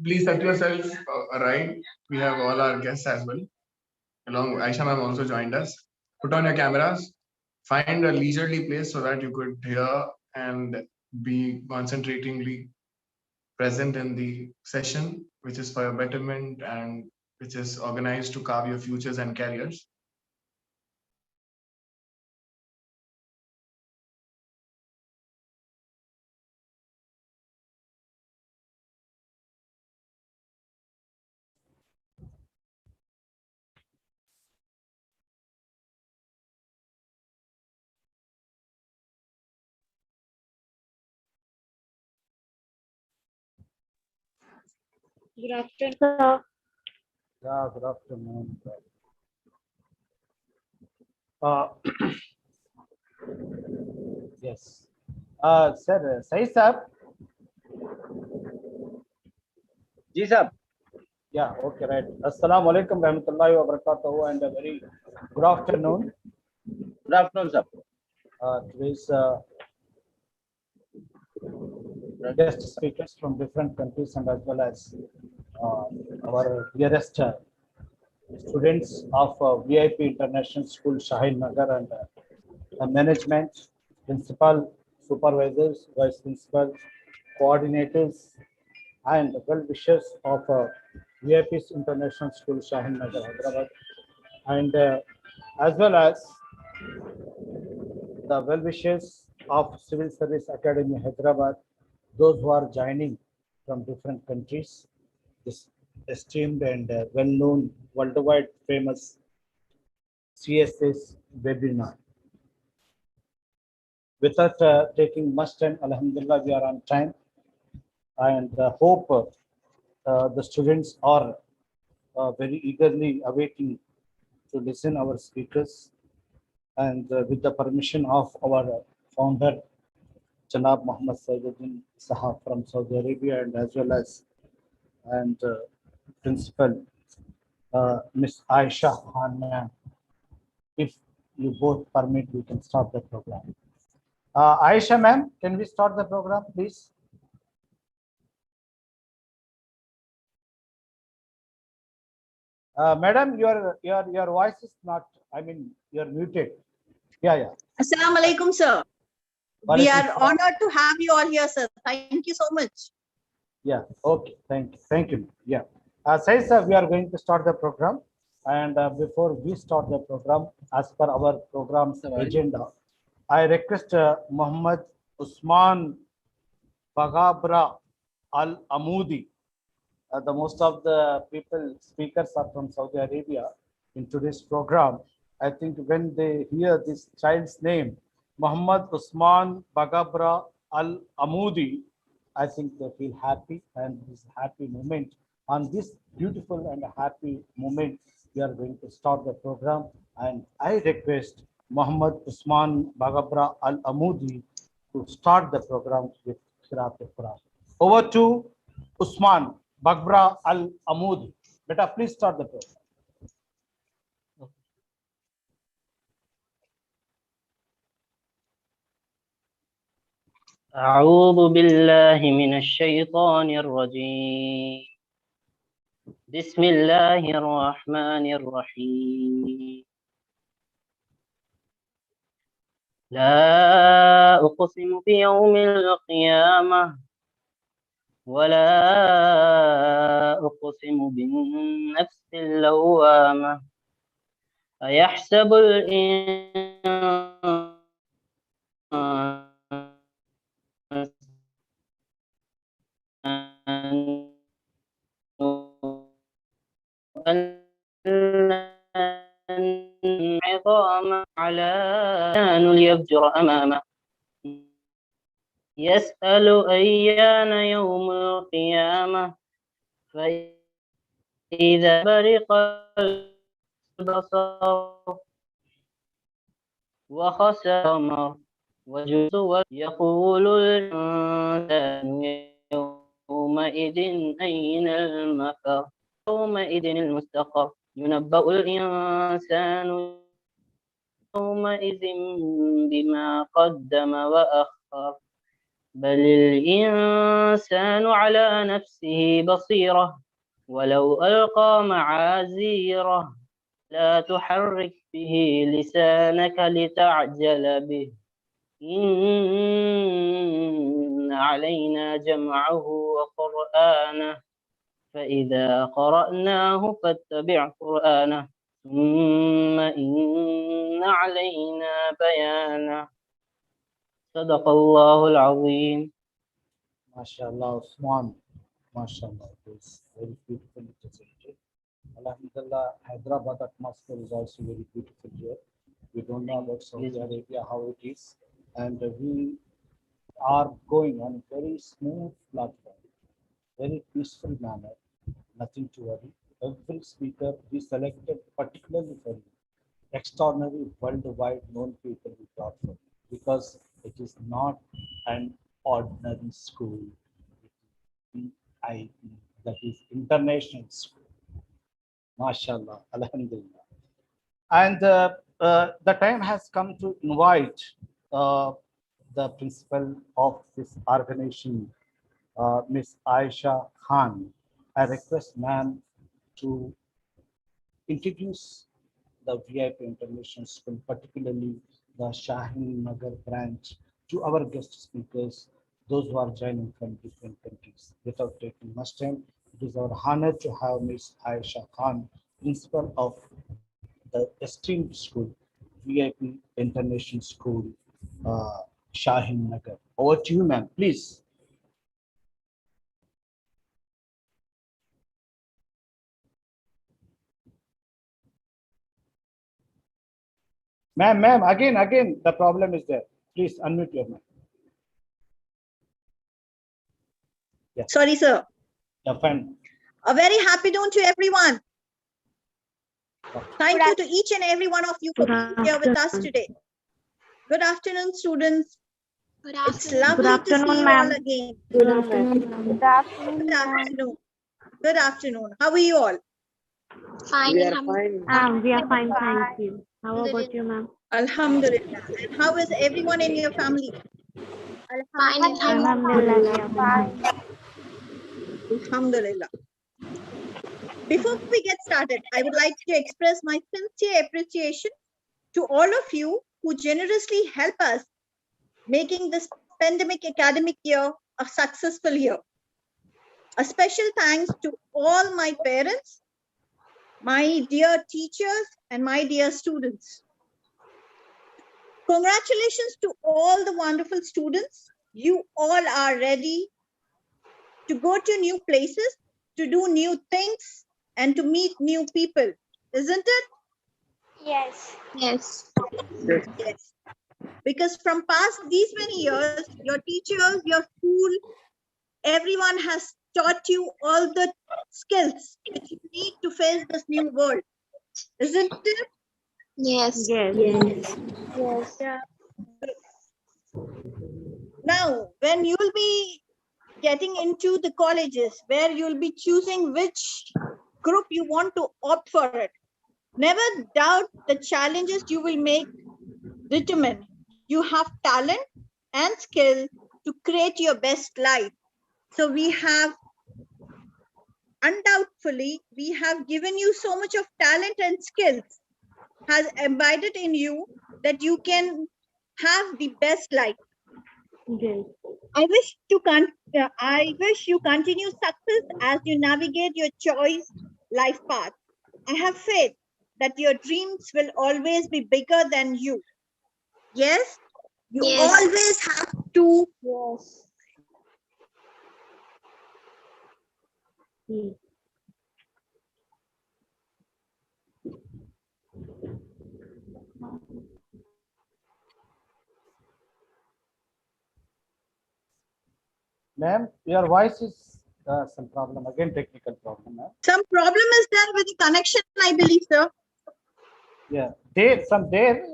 Please set yourself right. We have all our guests as well. Along Aisha ma'am also joined us. Put on your cameras. Find a leisurely place so that you could hear and be concentratingly present in the session, which is for your betterment and which is organized to carve your futures and careers. Good afternoon, sir. Yeah, good afternoon. Uh, yes. Sir, Sai sir. Ji sir. Yeah, okay, right. Assalamu alaikum warahmatullahi wabarakatuh and a very good afternoon. Good afternoon, sir. Today's guest speakers from different countries and as well as our dearest students of VIP International School, Shaheen Nagar, and management, principal, supervisors, vice principal, coordinators, and well-wishers of VIP's International School, Shaheen Nagar, Hyderabad, and as well as the well-wishers of Civil Service Academy, Hyderabad, those who are joining from different countries, this esteemed and well-known, worldwide famous CSS webinar. Without taking much time, Alhamdulillah, we are on time, and hope the students are very eagerly awaiting to listen our speakers, and with the permission of our founder, Janab Muhammad Saiduddin Sahab from Saudi Arabia, and as well as principal Miss Aisha Khan, ma'am. If you both permit, we can start the program. Aisha ma'am, can we start the program, please? Madam, your voice is not. I mean, you're muted. Yeah. Assalamu alaikum, sir. We are honored to have you all here, sir. Thank you so much. Yeah. Okay. Thank you. Yeah. Says we are going to start the program, and before we start the program, as per our program's agenda, I request Muhammad Usman Bagabra Al Amoudi. The most of the speakers are from Saudi Arabia in today's program. I think when they hear this child's name, Muhammad Usman Bagabra Al Amoudi, I think they feel happy, and this happy moment, on this beautiful and happy moment, we are going to start the program. And I request Muhammad Usman Bagabra Al Amoudi to start the program with Qiraat al-Quran. Over to Usman Bagabra Al Amoudi. Beta, please start the program. أعوذ بالله من الشيطان الرجيم. بسم الله الرحمن الرحيم. لا أقسم بيوم القيامة ولا أقسم بالنفس اللوامة أيحسب الإنسان عظاما على أن ليفجر أمامه يسأل أيان يوم القيامة فإذا برق البصر وخسف القمر وجزوا يقول الإنسان يومئذ أين المفر يومئذ المستقر ينبأ الإنسان يومئذ بما قدم وأخر بل الإنسان على نفسه بصيرة ولو ألقى معاذيره لا تحرك به لسانك لتعجل به إن علينا جمعه وقرآنه فإذا قرأناه فاتبع قرآنه ثم إن علينا بيانه صدق الله العظيم. MashaAllah, Usman. MashaAllah, it is very beautifully presented. Alhamdulillah, Hyderabad atmosphere is also very beautiful here. We don't know about Saudi Arabia, how it is. And we are going on a very smooth platform, very peaceful manner, nothing to worry. Every speaker we selected particularly for you, extraordinary worldwide known people we brought for you, because it is not an ordinary school. It is BIP, that is international school. MashaAllah, Alhamdulillah. And the time has come to invite the principal of this organization, Miss Aisha Khan. I request ma'am to introduce the VIP International School, particularly the Shaheen Nagar branch, to our guest speakers, those who are joining from different countries. Without taking much time, it is our honor to have Miss Aisha Khan, principal of the esteemed school, VIP International School, Shaheen Nagar. Over to you, ma'am, please. Ma'am, again, the problem is there. Please unmute your mic. Sorry, sir. Yeah, fine. A very happy noon to everyone. Thank you to each and every one of you for being here with us today. Good afternoon, students. It's lovely to see you all again. Good afternoon. Good afternoon. Good afternoon. How are you all? Fine. We are fine. We are fine, thank you. How about you, ma'am? Alhamdulillah. And how is everyone in your family? Alhamdulillah, we are fine. Alhamdulillah. Before we get started, I would like to express my sincere appreciation to all of you who generously help us making this pandemic academic year a successful year. A special thanks to all my parents, my dear teachers, and my dear students. Congratulations to all the wonderful students. You all are ready to go to new places, to do new things, and to meet new people, isn't it? Yes. Yes. Because from past these many years, your teachers, your school, everyone has taught you all the skills which you need to face this new world, isn't it? Yes. Yeah. Now, when you'll be getting into the colleges where you'll be choosing which group you want to opt for it, never doubt the challenges you will make determine you have talent and skill to create your best life. So we have undoubtedly, we have given you so much of talent and skills has embedded in you that you can have the best life. Yes. I wish you continue success as you navigate your choice life path. I have faith that your dreams will always be bigger than you. Yes, you always have to. Yes. Ma'am, your voice is some problem. Again, technical problem, ma'am. Some problem is there with the connection, I believe, sir. Yeah, there, from there,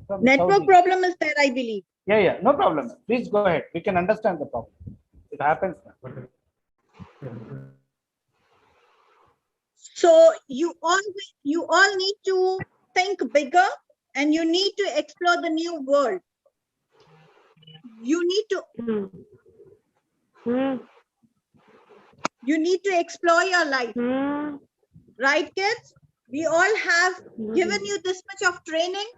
from Network Saudi. problem is there, I believe. Yeah, no problem. Please go ahead. We can understand the problem. It happens. So you all need to think bigger and you need to explore the new world. You need to Hmm. You need to explore your life. Hmm. Right, kids? We all have Hmm. given you this much of training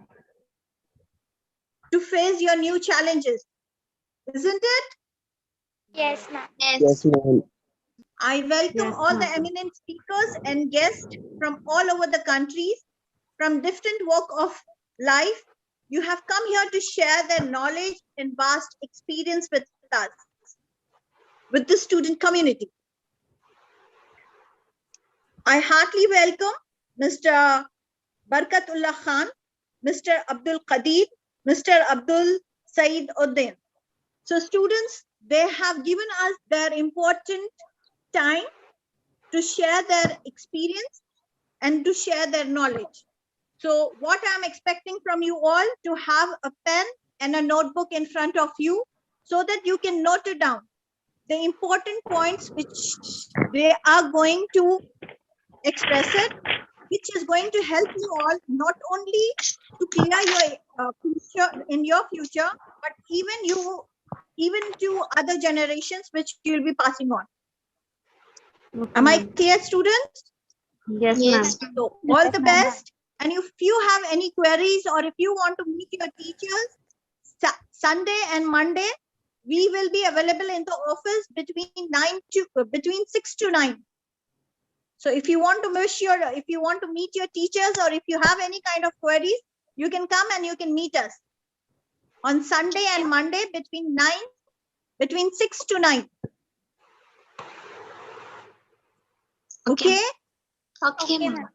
to face your new challenges, isn't it? Yes, ma'am. Yes, ma'am. I welcome Yes, all the ma'am. eminent speakers and guests from all over the countries, from different walk of life. You have come here to share their knowledge and vast experience with us, with the student community. I heartily welcome Mr. Barkatullah Khan, Mr. Abdul Qadir, Mr. Abdul Saeed Uddin. So students, they have given us their important time to share their experience and to share their knowledge. So what I'm expecting from you all to have a pen and a notebook in front of you so that you can note it down, the important points which they are going to express it, which is going to help you all not only to clear your future in your future, but even to other generations which you'll be passing on. Okay, Am I ma'am. clear, students? Yes, ma'am. So all the best. And if you have any queries or if you want to meet your teachers, Sunday and Monday, we will be available in the office between 6 to 9. So if you want to meet your teachers or if you have any kind of queries, you can come and you can meet us on Sunday and Monday between 6 to 9. Okay. Okay, ma'am.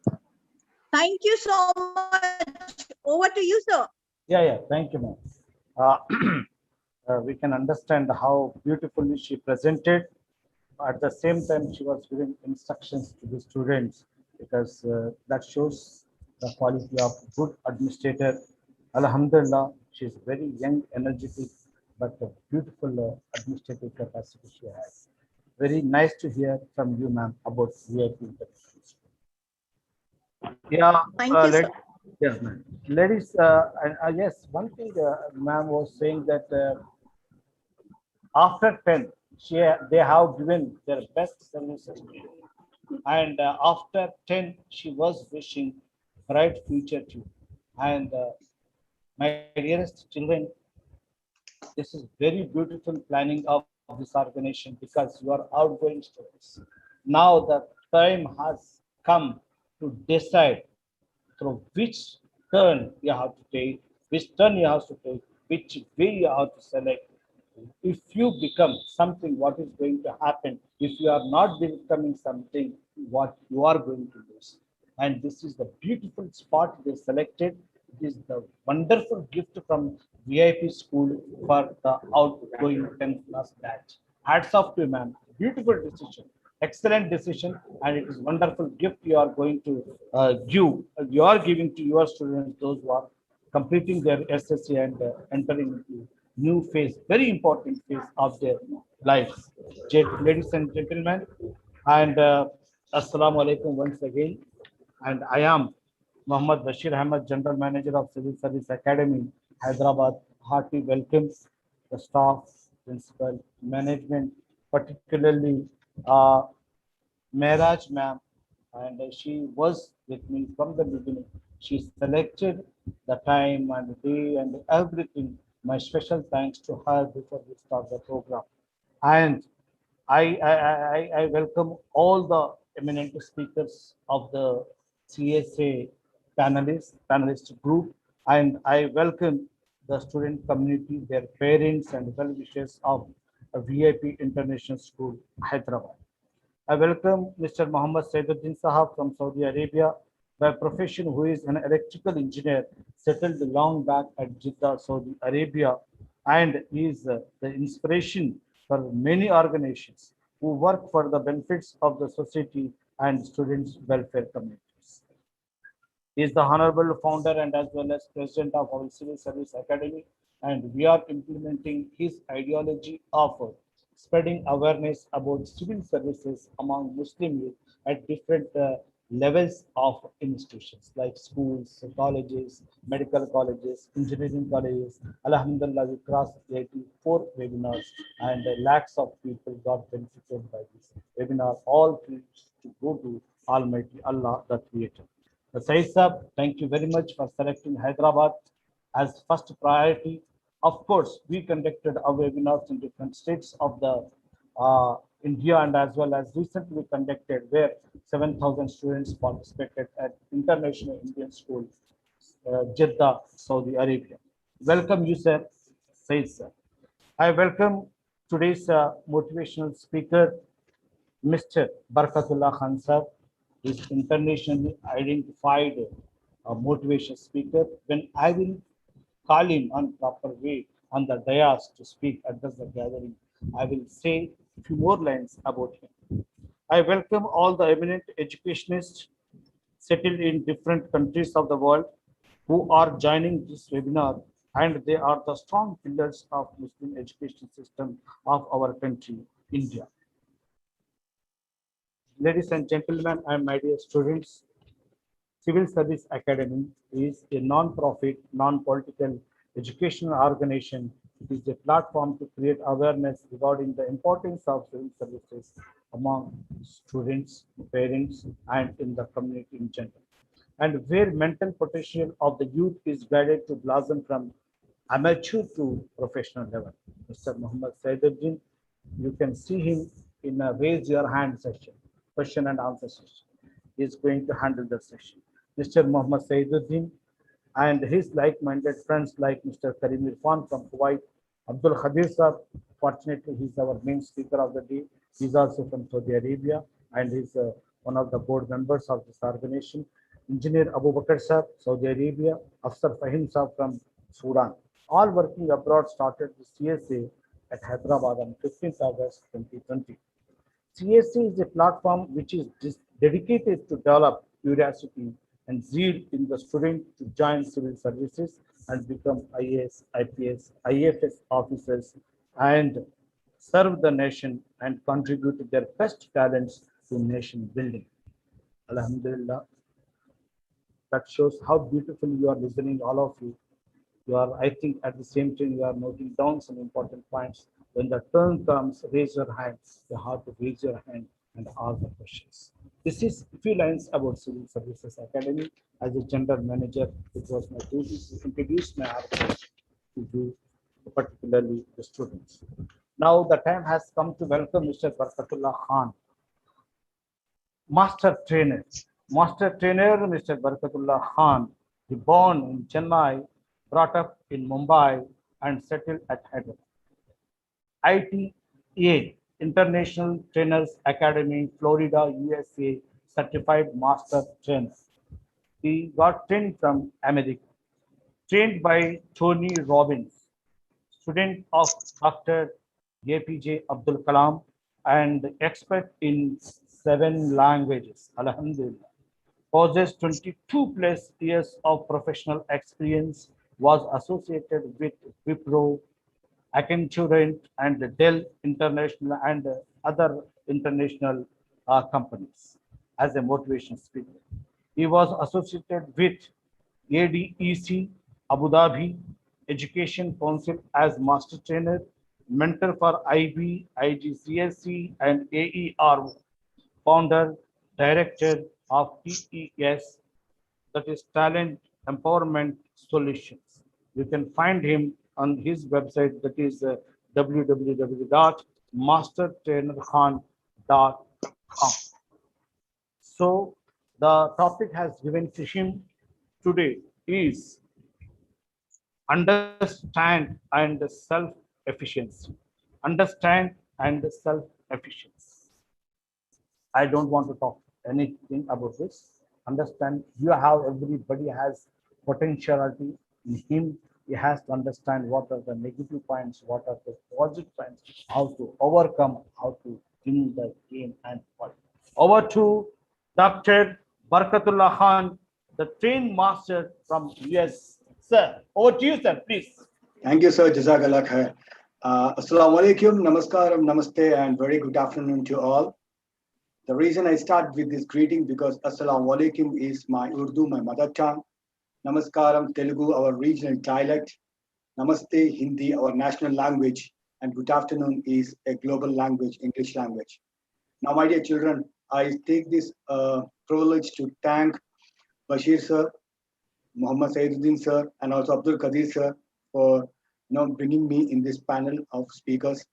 Thank you so much. Over to you, sir. Yeah. Thank you, ma'am. We can understand how beautifully she presented. At the same time, she was giving instructions to the students because that shows the quality of good administrator. Alhamdulillah, she is very young, energetic, but a beautiful administrative capacity she has. Very nice to hear from you, ma'am, about VIP International School. Yeah, Thank you, sir. yes, ma'am. Ladies, yes, one thing ma'am was saying that after 10, they have given their best services to you. And after 10, she was wishing bright future to you. And my dearest children, this is very beautiful planning of this organization because you are outgoing students. Now the time has come to decide through which turn you have to take, which turn you have to take, which way you have to select. If you become something, what is going to happen? If you are not becoming something, what you are going to lose. And this is the beautiful spot they selected. It is the wonderful gift from VIP school for the outgoing 10th class batch. Hats off to you, ma'am. Beautiful decision. Excellent decision, and it is wonderful gift you are going to give. You are giving to your students, those who are completing their SSC and entering into new phase, very important phase of their lives. Ladies and gentlemen, and Assalamu alaikum once again. And I am Muhammad Bashir Ahmed, General Manager of Civil Service Academy, Hyderabad. Hearty welcomes the staff, principal, management, particularly Mehraj ma'am, and she was with me from the beginning. She selected the time and the day and everything. My special thanks to her before we start the program. And I welcome all the eminent speakers of the CSA panelist group, and I welcome the student community, their parents and well wishers of a VIP International School, Hyderabad. I welcome Mr. Mohammed Saiduddin Sahab from Saudi Arabia, by profession who is an electrical engineer settled long back at Jeddah, Saudi Arabia, and is the inspiration for many organizations who work for the benefits of the society and students' welfare communities. He is the honorable founder and as well as president of our Civil Service Academy, and we are implementing his ideology of spreading awareness about civil services among Muslim youth at different levels of institutions like schools, colleges, medical colleges, engineering colleges. Alhamdulillah, we crossed 84 webinars and lakhs of people got benefited by this webinar. All credits to go to Almighty Allah, the Creator. Saeed Sahab, thank you very much for selecting Hyderabad as first priority. Of course, we conducted our webinars in different states of the India, and as well as recently we conducted where 7,000 students participated at International Indian School, Jeddah, Saudi Arabia. Welcome you, sir. Saeed sir. I welcome today's motivational speaker, Mr. Barkatullah Khan sir, is internationally identified motivation speaker. When I will call him on proper way on the dais to speak, address the gathering, I will say a few more lines about him. I welcome all the eminent educationists settled in different countries of the world who are joining this webinar, and they are the strong pillars of Muslim education system of our country, India. Ladies and gentlemen, and my dear students, Civil Service Academy is a non-profit, non-political educational organization. It is a platform to create awareness regarding the importance of civil services among students, parents, and in the community in general. And where mental potential of the youth is guided to blossom from amateur to professional level. Mr. Muhammad Saiduddin, you can see him in a raise your hand session, question and answer session. He is going to handle the session. Mr. Muhammad Saiduddin and his like-minded friends like Mr. Karim Irfan from Kuwait, Abdul Khadir sir, fortunately he's our main speaker of the day. He's also from Saudi Arabia and he's one of the board members of this organization. Engineer Abu Bakr sir, Saudi Arabia, Afsar Fahim sir from Sudan. All working abroad started the CSA at Hyderabad on 15th August 2020. CSA is a platform which is dedicated to develop curiosity and zeal in the student to join civil services and become IAS, IPS, IFS officers and serve the nation and contribute their best talents to nation building. Alhamdulillah. That shows how beautifully you are listening, all of you. You are, I think, at the same time, you are noting down some important points. When the turn comes, raise your hand. You have to raise your hand and ask the questions. This is a few lines about Civil Services Academy. As a general manager, it was my duty to introduce my organization to you, particularly the students. Now the time has come to welcome Mr. Barkatullah Khan, Master Trainer. Master Trainer, Mr. Barkatullah Khan, he born in Chennai, brought up in Mumbai, and settled at Hyderabad. ITA, International Trainers Academy, Florida, USA, certified master trainer. He got trained from America, trained by Tony Robbins, student of Dr. APJ Abdul Kalam, and expert in 7 languages. Alhamdulillah. Possessed 22 plus years of professional experience, was associated with Wipro, Accenture, and Dell International and other international companies as a motivation speaker. He was associated with ADEC, Abu Dhabi Education Council as master trainer, mentor for IB, IGCSE, and AER, founder, director of TES, that is Talent Empowerment Solutions. You can find him on his website, that is www.mastertrainerkhan.com. So the topic has given to him today is understand and self-efficiency. Understand and self-efficiency. I don't want to talk anything about this. Understand, you have, everybody has potentiality in him. He has to understand what are the negative points, what are the positive points, how to overcome, how to win the game and fight. Over to Dr. Barkatullah Khan, the trained master from US. Sir, over to you, sir, please. Thank you, sir. Jazakallah khair. Assalamu alaikum, namaskaram, namaste, and very good afternoon to all. The reason I start with this greeting because Assalamu alaikum is my Urdu, my mother tongue. Namaskaram, Telugu, our regional dialect. Namaste, Hindi, our national language. And good afternoon is a global language, English language. Now, my dear children, I take this privilege to thank Bashir sir, Muhammad Saiduddin sir, and also Abdul Qadir sir for bringing me in this panel of speakers.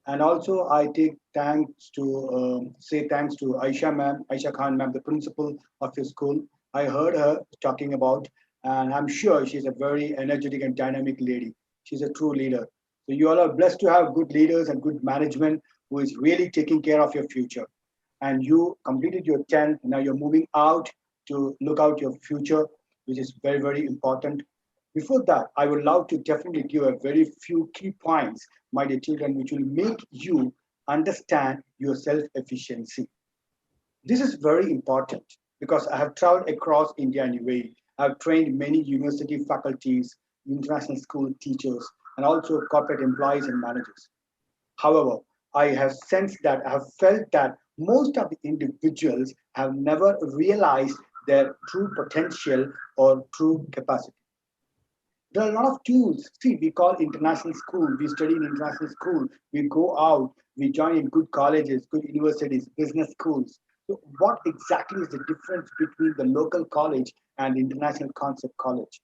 And also, I take thanks to say thanks to Aisha ma'am, Aisha Khan ma'am, the principal of your school. I heard her talking about, and I'm sure she's a very energetic and dynamic lady. She's a true leader. So you all are blessed to have good leaders and good management who is really taking care of your future. And you completed your 10th. Now you're moving out to look out your future, which is very, very important. Before that, I would love to definitely give a very few key points, my dear children, which will make you understand your self-efficiency. This is very important because I have traveled across India and UAE. I've trained many university faculties, international school teachers, and also corporate employees and managers. However, I have sensed that, I have felt that most of the individuals have never realized their true potential or true capacity. There are a lot of tools. See, we call international school, we study in international school, we go out, we join in good colleges, good universities, business schools. So what exactly is the difference between the local college and international concept college?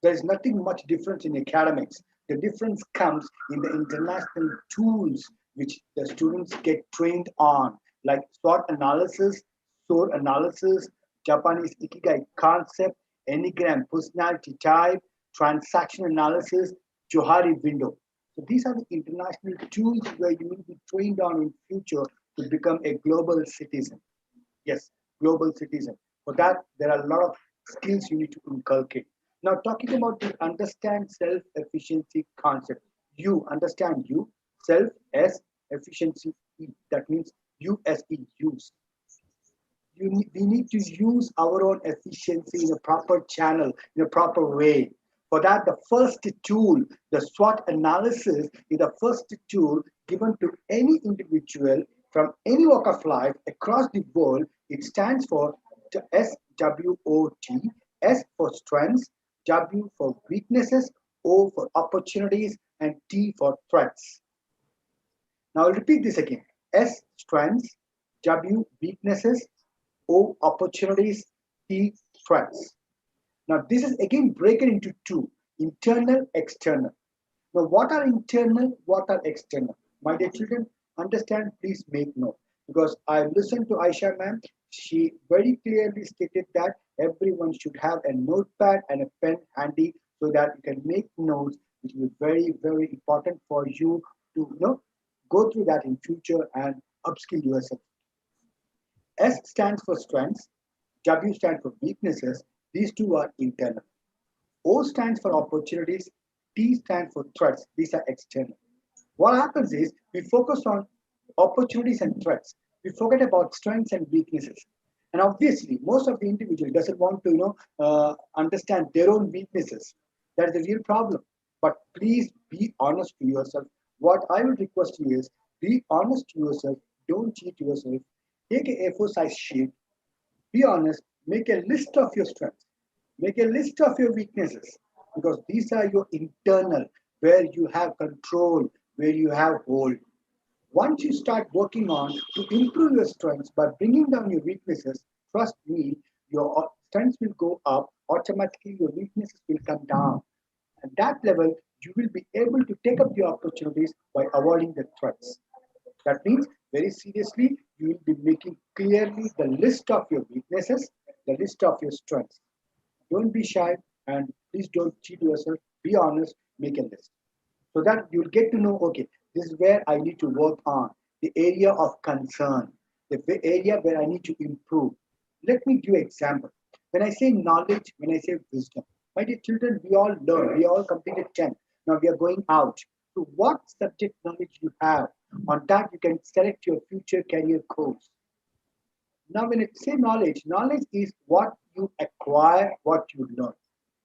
There is nothing much difference in academics. The difference comes in the international tools which the students get trained on, like SWOT analysis, SOAR analysis, Japanese Ikigai concept, Enneagram personality type, transaction analysis, Johari window. So these are the international tools where you will be trained on in future to become a global citizen. Yes, global citizen. For that, there are a lot of skills you need to inculcate. Now, talking about the understand self-efficiency concept. You understand you, self as efficiency. That means you as in use. We need to use our own efficiency in a proper channel, in a proper way. For that, the first tool, the SWOT analysis, is the first tool given to any individual from any walk of life across the world. It stands for SWOT, S for strengths, W for weaknesses, O for opportunities, and T for threats. Now I'll repeat this again. S strengths, W weaknesses, O opportunities, T threats. Now this is again broken into two, internal, external. Now what are internal, what are external? My dear children, understand, please make note. Because I listened to Aisha ma'am, she very clearly stated that everyone should have a notepad and a pen handy so that you can make notes, which will be very, very important for you to go through that in future and upskill yourself. S stands for strengths, W stands for weaknesses. These two are internal. O stands for opportunities, T stands for threats. These are external. What happens is we focus on opportunities and threats. We forget about strengths and weaknesses. And obviously, most of the individual doesn't want to understand their own weaknesses. That is the real problem. But please be honest to yourself. What I will request you is be honest to yourself. Don't cheat yourself. Take a A4 size sheet. Be honest. Make a list of your strengths. Make a list of your weaknesses. Because these are your internal, where you have control, where you have hold. Once you start working on to improve your strengths by bringing down your weaknesses, trust me, your strengths will go up, automatically your weaknesses will come down. At that level, you will be able to take up the opportunities by avoiding the threats. That means very seriously, you will be making clearly the list of your weaknesses, the list of your strengths. Don't be shy and please don't cheat yourself. Be honest, make a list. So that you'll get to know, okay, this is where I need to work on, the area of concern, the area where I need to improve. Let me give an example. When I say knowledge, when I say wisdom, my dear children, we all learn, we all completed 10. Now we are going out. So what subject knowledge you have, on that you can select your future career course. Now when I say knowledge, knowledge is what you acquire, what you learn.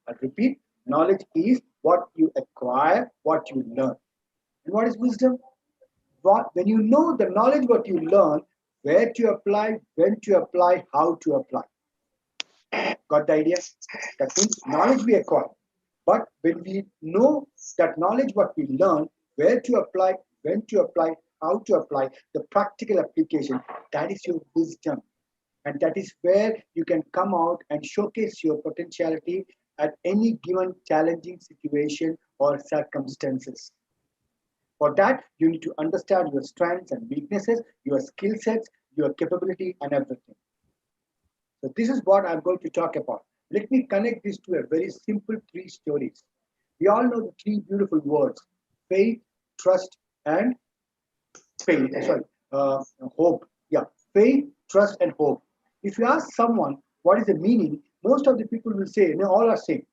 I repeat, knowledge is what you acquire, what you learn. And what is wisdom? When you know the knowledge, what you learn, where to apply, when to apply, how to apply. Got the idea? That means knowledge we acquire. But when we know that knowledge, what we learn, where to apply, when to apply, how to apply, the practical application, that is your wisdom. And that is where you can come out and showcase your potentiality at any given challenging situation or circumstances. For that, you need to understand your strengths and weaknesses, your skill sets, your capability, and everything. So this is what I'm going to talk about. Let me connect this to a very simple three stories. We all know the three beautiful words: faith, trust, and hope. Yeah, faith, trust, and hope. If you ask someone what is the meaning, most of the people will say, no, all are same.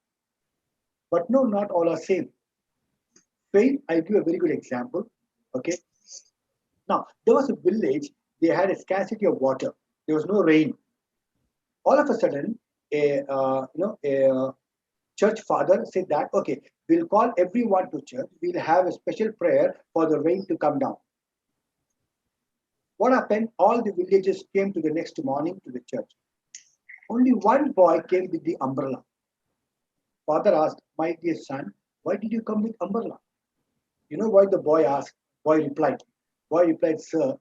But no, not all are same. Faith, I'll give a very good example. Okay. Now, there was a village, they had a scarcity of water. There was no rain. All of a sudden, a church father said that, okay, we'll call everyone to church. We'll have a special prayer for the rain to come down. What happened? All the villagers came to the next morning to the church. Only one boy came with the umbrella. Father asked, my dear son, why did you come with umbrella? You know why the boy asked? Boy replied, sir,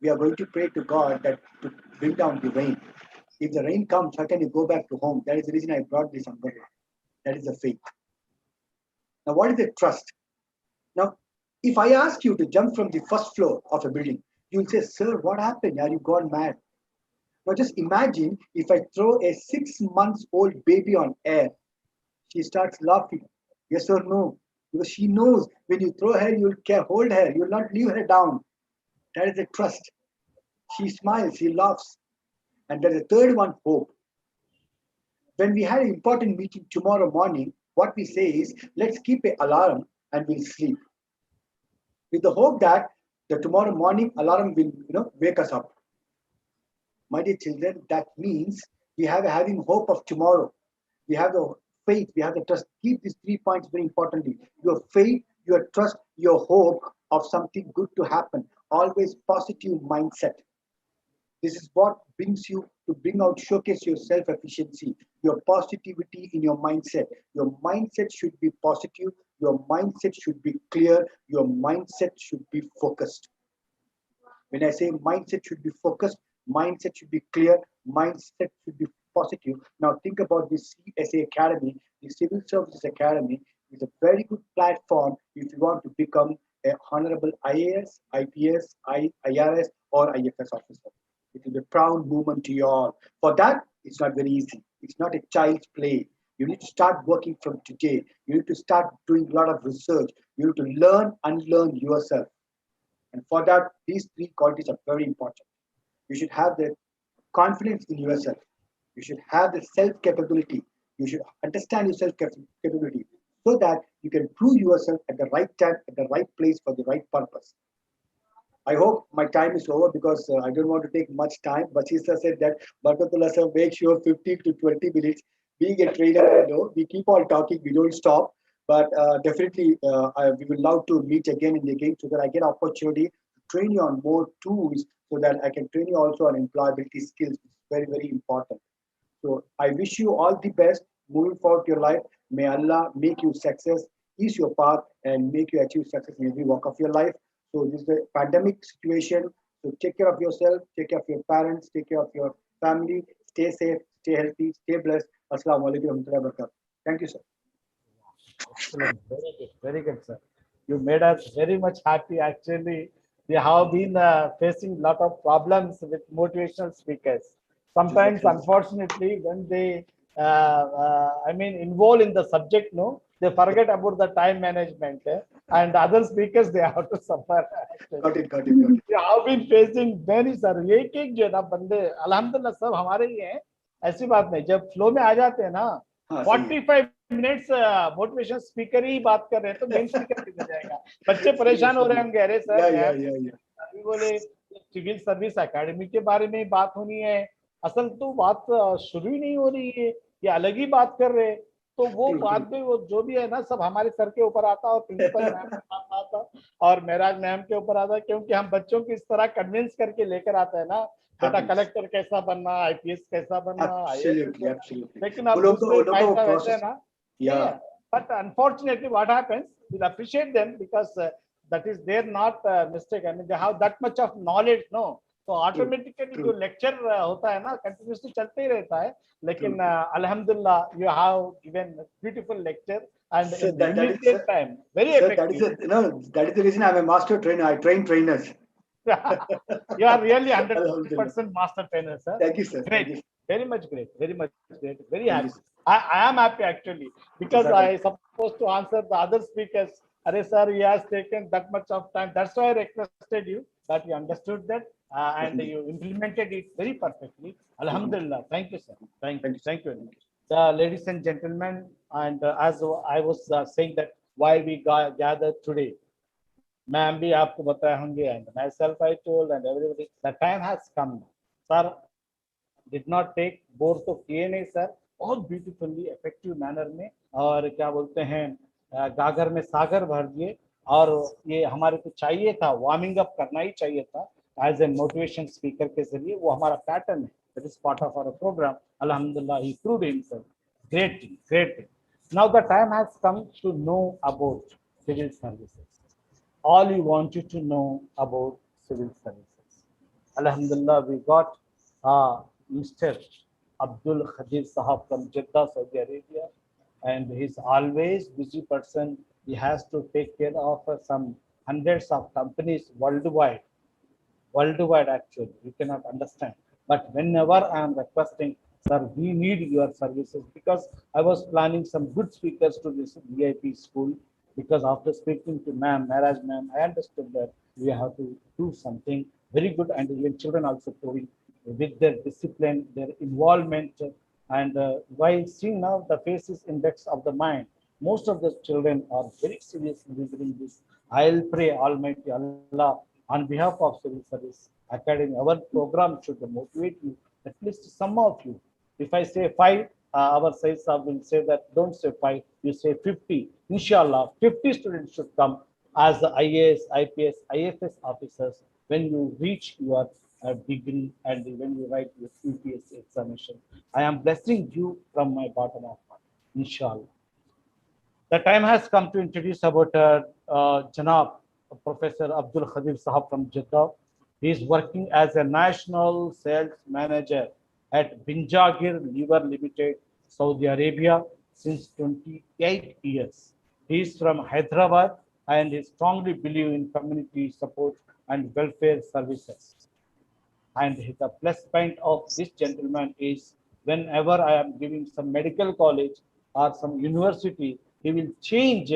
we are going to pray to God that to bring down the rain. If the rain comes, how can you go back to home? That is the reason I brought this umbrella. That is the faith. Now, what is the trust? Now, if I ask you to jump from the first floor of a building, you will say, sir, what happened? Are you gone mad? Now, just imagine if I throw a 6-month-old baby on air. She starts laughing. Yes or no? Because she knows when you throw her, you'll hold her. You'll not leave her down. That is the trust. She smiles. She laughs. And there's a third one, hope. When we had an important meeting tomorrow morning, what we say is, let's keep an alarm and we'll sleep. With the hope that the tomorrow morning alarm will wake us up. My dear children, that means we have having hope of tomorrow. We have the faith, we have the trust. Keep these 3 points very importantly. Your faith, your trust, your hope of something good to happen. Always positive mindset. This is what brings you to bring out, showcase your self-efficiency, your positivity in your mindset. Your mindset should be positive. Your mindset should be clear. Your mindset should be focused. When I say mindset should be focused, mindset should be clear, mindset should be positive. Now think about this CSA Academy. The Civil Services Academy is a very good platform if you want to become a honorable IAS, IPS, IRS, or IFS officer. It will be a proud moment to you all. For that, it's not very easy. It's not a child's play. You need to start working from today. You need to start doing a lot of research. You need to learn, unlearn yourself. And for that, these 3 qualities are very important. You should have the confidence in yourself. You should have the self-capability. You should understand your self-capability so that you can prove yourself at the right time, at the right place for the right purpose. I hope my time is over because I don't want to take much time. Bashir sir said that, Barkatullah sir, make sure 15 to 20 minutes. Being a trainer, we keep on talking, we don't stop. But definitely, we would love to meet again and again so that I get opportunity to train you on more tools so that I can train you also on employability skills. It's very, very important. So I wish you all the best moving forward your life. May Allah make you success, ease your path, and make you achieve success in every walk of your life. So this is the pandemic situation. So take care of yourself, take care of your parents, take care of your family. Stay safe, stay healthy, stay blessed. Assalamu alaikum warahmatullahi wabarakatuh. Thank you, sir. Excellent. Very good, sir. You made us very much happy. Actually, we have been facing a lot of problems with motivational speakers. Sometimes, unfortunately, when they, involve in the subject, they forget about the time management, and other speakers, they have to suffer. Got it. We have been facing many, sir. एक जो है ना बंदे, अल्हम्दुलिल्लाह सब हमारे ही हैं. ऐसी बात नहीं. जब फ्लो में आ जाते हैं ना, 45 मिनट्स मोटिवेशन स्पीकर ही बात कर रहे हैं तो मेन स्पीकर किधर जाएगा. बच्चे परेशान हो रहे हैं. हम कह रहे सर अभी बोले सिविल सर्विस एकेडमी के बारे में बात होनी है. असल तो बात शुरू ही नहीं हो रही है. ये अलग ही बात कर रहे हैं. तो वो बात में वो जो भी है ना सब हमारे सर के ऊपर आता है और प्रिंसिपल मैम के पास आता आता और मेराज मैम के ऊपर आता, क्योंकि हम बच्चों को इस तरह कन्विंस करके लेकर आते हैं ना, बेटा कलेक्टर कैसा बनना, आईपीएस कैसा बनना, Absolutely, absolutely. लेकिन अब वो लोग दूसरे तो पैसा वैसे process- ना, Yeah. but unfortunately what happens, we'll appreciate them because that is their not mistake. I mean, they have that much of knowledge, no? So automatically जो lecture होता है ना, continuously चलते ही रहता है, लेकिन alhamdulillah you have given beautiful lecture and Sir, in that is- limited sir- time, very Sir, effective. that is the reason I'm a master trainer. I train trainers. You are really Alhamdulillah. 100% master trainer, sir. Thank you, sir. Thank Great, you. very much great, very much great, very Thank happy. you, sir. I am happy actually because I supposed to answer the other speakers. Arey sir, he has taken that much of time. That's why I requested you that you understood that and you implemented it very perfectly. Alhamdulillah. Thank you, sir. Thank you. Thank you. Ladies and gentlemen, and as I was saying that why we gathered today, ma'am bhi aapko bataye honge and myself I told and everybody, the time has come. Sir did not take both of DNA, sir, बहुत beautifully effective manner में, और क्या बोलते हैं गागर में सागर भर दिए, और ये हमारे को चाहिए था, वार्मिंग अप करना ही चाहिए था एज ए मोटिवेशन स्पीकर के जरिए, वो हमारा पैटर्न है, that is part of our programme. अल्हम्दुलिल्लाह he proved himself. Great. Now the time has come to know about civil services. All we want you to know about civil services. Alhamdulillah, we got Mr. Abdul Khadir Sahab from Jeddah, Saudi Arabia, and he's always busy person. He has to take care of some hundreds of companies worldwide actually, you cannot understand. But whenever I am requesting, sir, we need your services, because I was planning some good speakers to this VIP school, because after speaking to Maharaj ma'am, I understood that we have to do something very good, and even children also proving with their discipline, their involvement, and while seeing now the faces index of the mind, most of the children are very seriously visiting this. I'll pray Almighty Allah on behalf of Civil Service Academy, our program should motivate you, at least some of you. If I say 5, our Sayyid Sahab will say that don't say 5, you say 50. Inshallah, 50 students should come as the IAS, IPS, IFS officers when you reach your degree and when you write your UPSC examination. I am blessing you from my bottom of heart, inshallah. The time has come to introduce about Janab Professor Abdul Khadir Sahab from Jeddah. He is working as a national sales manager at Binjagir Liver Limited, Saudi Arabia since 28 years. He is from Hyderabad and he strongly believes in community support and welfare services. And the plus point of this gentleman is whenever I am giving some medical college or some university, he will change.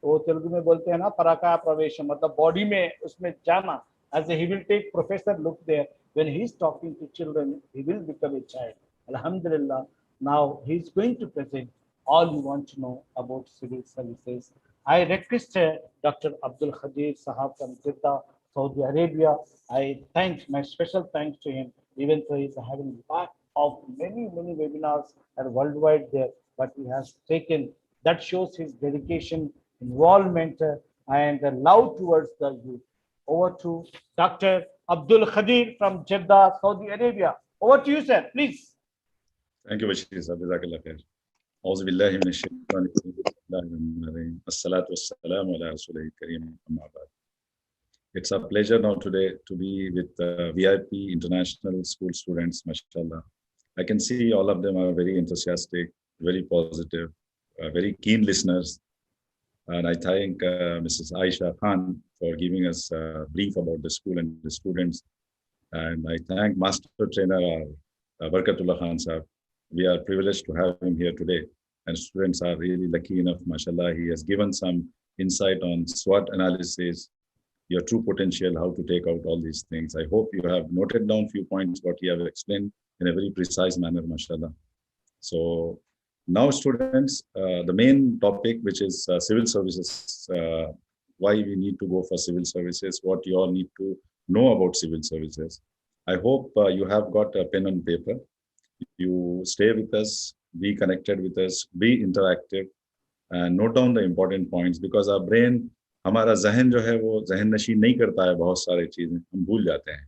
वो तेलुगु में बोलते हैं ना पराका प्रवेश, मतलब body में उसमें जाना, as he will take professor look there. When he is talking to children, he will become a child. Alhamdulillah. Now he is going to present all you want to know about civil services. I request Dr. Abdul Khadir Sahab from Jeddah, Saudi Arabia. I thank my special thanks to him, even though he's having lot of many webinars and worldwide there, but he has taken, that shows his dedication, involvement, and love towards the youth. Over to Dr. Abdul Khadir from Jeddah, Saudi Arabia. Over to you, sir, please. Thank you, Bashir. Jazakallah khair. Auzu billahi minash shaitanir rajim. Assalatu wassalamu ala rasulil kareem. Amma ba'd. It's a pleasure now today to be with VIP international school students, mashallah. I can see all of them are very enthusiastic, very positive, very keen listeners. And I thank Mrs. Aisha Khan for giving us a brief about the school and the students. And I thank Master Trainer Barkatullah Khan Sahab. We are privileged to have him here today. And students are really lucky enough, mashallah. He has given some insight on SWOT analysis, your true potential, how to take out all these things. I hope you have noted down a few points, what he has explained in a very precise manner, mashallah. So now students, the main topic, which is civil services, why we need to go for civil services, what you all need to know about civil services. I hope you have got a pen and paper. You stay with us, be connected with us, be interactive, and note down the important points, because our brain हमारा जहन जो है वो जहन नशी नहीं करता है, बहुत सारी चीजें हम भूल जाते हैं।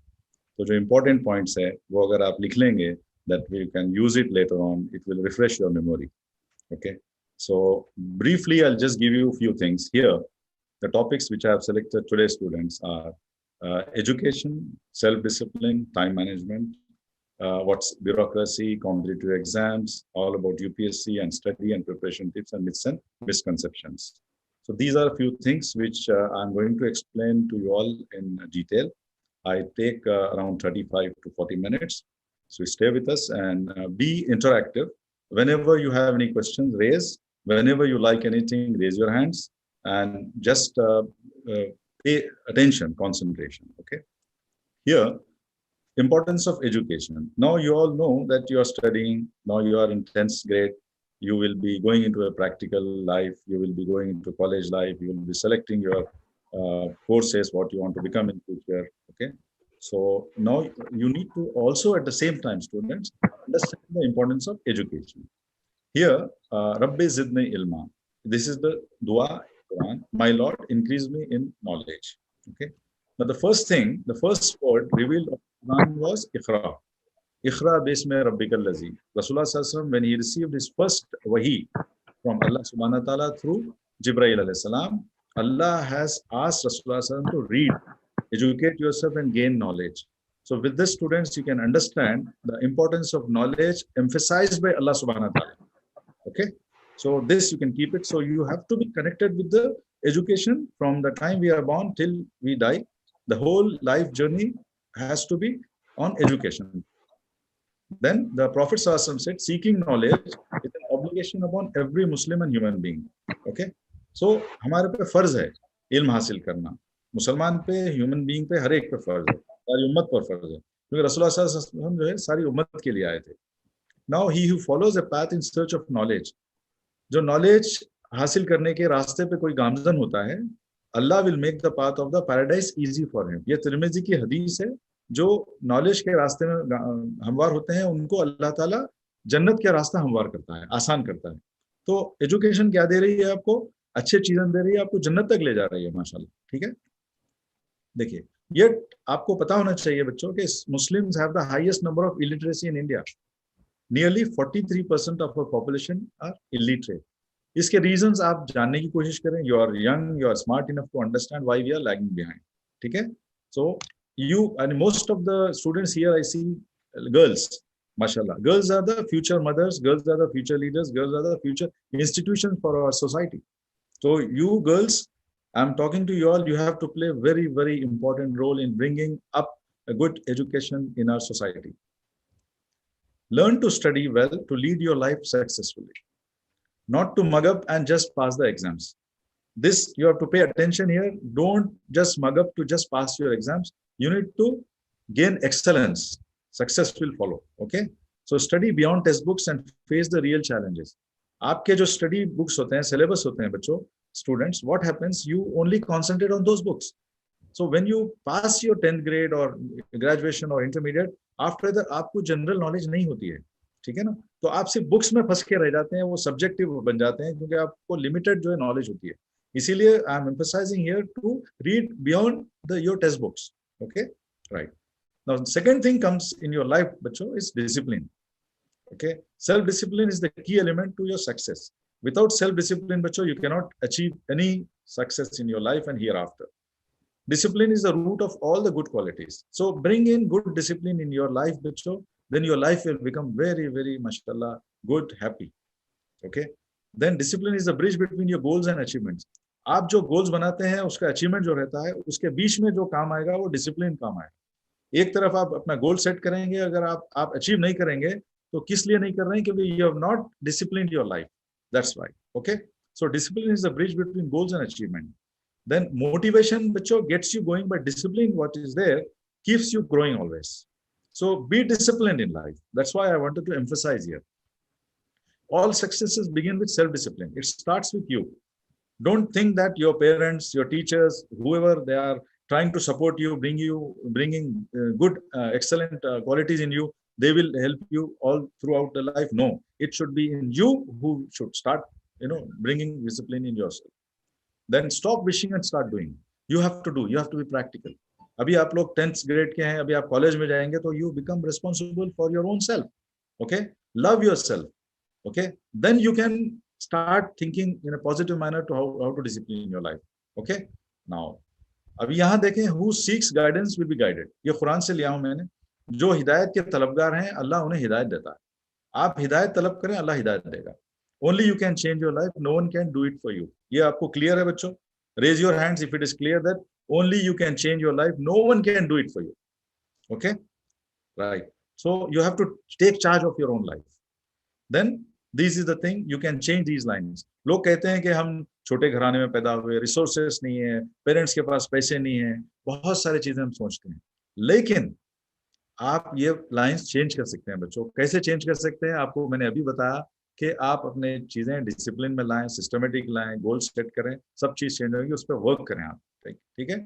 तो जो इम्पोर्टेंट पॉइंट्स है वो अगर आप लिख लेंगे, that we can use it later on, it will refresh your memory. Okay, so briefly I'll just give you a few things here. The topics which I have selected today, students, are education, self-discipline, time management, what's bureaucracy, competitive exams, all about UPSC and study and preparation tips and myths and misconceptions. So these are a few things which I'm going to explain to you all in detail. I take around 35 to 40 minutes. So stay with us and be interactive. Whenever you have any questions, raise. Whenever you like anything, raise your hands and just pay attention, concentration. Okay. Here, importance of education. Now you all know that you are studying. Now you are in 10th grade. You will be going into a practical life. You will be going into college life. You will be selecting your courses, what you want to become in future. Okay. So now you need to also at the same time, students, understand the importance of education. Here, Rabbi Zidni Ilma. This is the dua Quran. My Lord, increase me in knowledge. Okay. But the first thing, the first word revealed of Quran was Iqra. Iqra bismi rabbikal lazi. Rasulullah sallallahu alaihi wasallam, when he received his first wahi from Allah subhanahu wa ta'ala through Jibreel alayhi salam, Allah has asked Rasulullah sallallahu alaihi wasallam to read, educate yourself and gain knowledge. So with this, students, you can understand the importance of knowledge emphasized by Allah subhanahu wa ta'ala. Okay. So this you can keep it. So you have to be connected with the education from the time we are born till we die. The whole life journey has to be on education. Then the Prophet sallallahu alaihi wasallam said, seeking knowledge is an obligation upon every Muslim and human being. Okay. So हमारे पे फर्ज है इल्म हासिल करना. मुसलमान पे, human being पे, हर एक पे फर्ज है, सारी उम्मत पर फर्ज है, क्योंकि रसूलुल्लाह सल्लल्लाहु अलैहि वसल्लम जो है सारी उम्मत के लिए आए थे. Now he who follows a path in search of knowledge, जो नॉलेज हासिल करने के रास्ते पे कोई गामजन होता है, Allah will make the path of the paradise easy for him. ये तिरमिजी की हदीस है. जो नॉलेज के रास्ते में हमवार होते हैं उनको अल्लाह ताला जन्नत के रास्ता हमवार करता है, आसान करता है. तो एजुकेशन क्या दे रही है आपको? अच्छे चीजें दे रही है, आपको जन्नत तक ले जा रही है, माशाल्लाह. ठीक है. देखिए, ये आपको पता होना चाहिए बच्चों कि Muslims have the highest number of illiteracy in India. Nearly 43% of our population are illiterate. इसके रीजंस आप जानने की कोशिश करें. You are young, you are smart enough to understand why we are lagging behind. ठीक है. सो you and most of the students here I see girls, mashallah. Girls are the future mothers, girls are the future leaders, girls are the future institutions for our society. So you girls, I'm talking to you all, you have to play a very, very important role in bringing up a good education in our society. Learn to study well to lead your life successfully, not to mug up and just pass the exams. This you have to pay attention here. Don't just mug up to just pass your exams. You need to gain excellence. Success will follow. Okay. So study beyond textbooks and face the real challenges. आपके जो study books होते हैं, syllabus होते हैं बच्चों, students, what happens? You only concentrate on those books. So when you pass your 10th grade or graduation or intermediate, after that आपको general knowledge नहीं होती है. ठीक है ना. तो आप सिर्फ books में फंस के रह जाते हैं, वो subjective बन जाते हैं, क्योंकि आपको limited जो है knowledge होती है. इसीलिए I am emphasizing here to read beyond your textbooks. Okay, right. Now, the second thing comes in your life, bacho, is discipline. Okay, self-discipline is the key element to your success. Without self-discipline, bacho, you cannot achieve any success in your life and hereafter. Discipline is the root of all the good qualities. So bring in good discipline in your life, bacho, then your life will become very, very, mashallah, good, happy. Okay. Then discipline is the bridge between your goals and achievements. आप जो goals बनाते हैं उसका achievement जो रहता है, उसके बीच में जो काम आएगा वो डिसिप्लिन काम आएगा. एक तरफ आप अपना गोल सेट करेंगे, अगर आप अचीव नहीं करेंगे तो किस लिए नहीं कर रहे हैं? क्योंकि you have not disciplined your life. That's why. Okay. So discipline is the bridge between goals and achievement. Then motivation बच्चों gets you going, but discipline what is there keeps you growing always. So be disciplined in life. That's why I wanted to emphasise here. All successes begin with self-discipline. It starts with you. Don't think that your parents, your teachers, whoever they are trying to support you, bringing good, excellent qualities in you, they will help you all throughout the life. No, it should be in you who should start, bringing discipline in yourself. then stop wishing and start doing. You have to do, you have to be practical. अभी आप लोग 10th grade के हैं, अभी आप college में जाएंगे तो you become responsible for your own self. Okay, love yourself. Okay, then you can start thinking in a positive manner to how to discipline your life. Okay, now अभी यहाँ देखें, who seeks guidance will be guided. ये कुरान से लिया हूं मैंने. जो हिदायत के तलबगार हैं, अल्लाह उन्हें हिदायत देता है. आप हिदायत तलब करें, अल्लाह हिदायत देगा. Only you can change your life. No one can do it for you. ये आपको clear है बच्चों? Raise your hands if it is clear that only you can change your life. No one can do it for you. Okay, right. So you have to take charge of your own life. Then this is the thing, you can change these lines. लोग कहते हैं कि हम छोटे घराने में पैदा हुए, रिसोर्सेस नहीं है, पेरेंट्स के पास पैसे नहीं है, बहुत सारी चीजें हम सोचते हैं. लेकिन आप ये लाइंस चेंज कर सकते हैं बच्चों. कैसे चेंज कर सकते हैं? आपको मैंने अभी बताया कि आप अपने चीजें डिसिप्लिन में लाएं, सिस्टमेटिक लाएं, गोल सेट करें, सब चीज चेंज होगी, उस पर वर्क करें आप. ठीक है.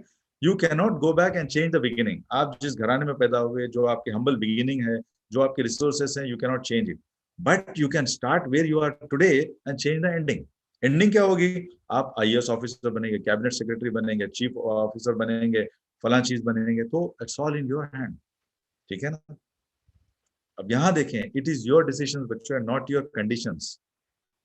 You can not go back and change the beginning. आप जिस घराने में पैदा हुए, जो आपकी हम्बल बिगिनिंग है, जो आपके रिसोर्सेस हैं, you can not change it. But you can start where you are today and change the ending. Ending क्या होगी? आप IAS ऑफिसर बनेंगे, कैबिनेट सेक्रेटरी बनेंगे, चीफ ऑफिसर बनेंगे, फलां चीज बनेंगे. तो it's all in your hand. ठीक है ना. अब यहाँ देखें, इट इज योर डिसीजन बच्चों, not your conditions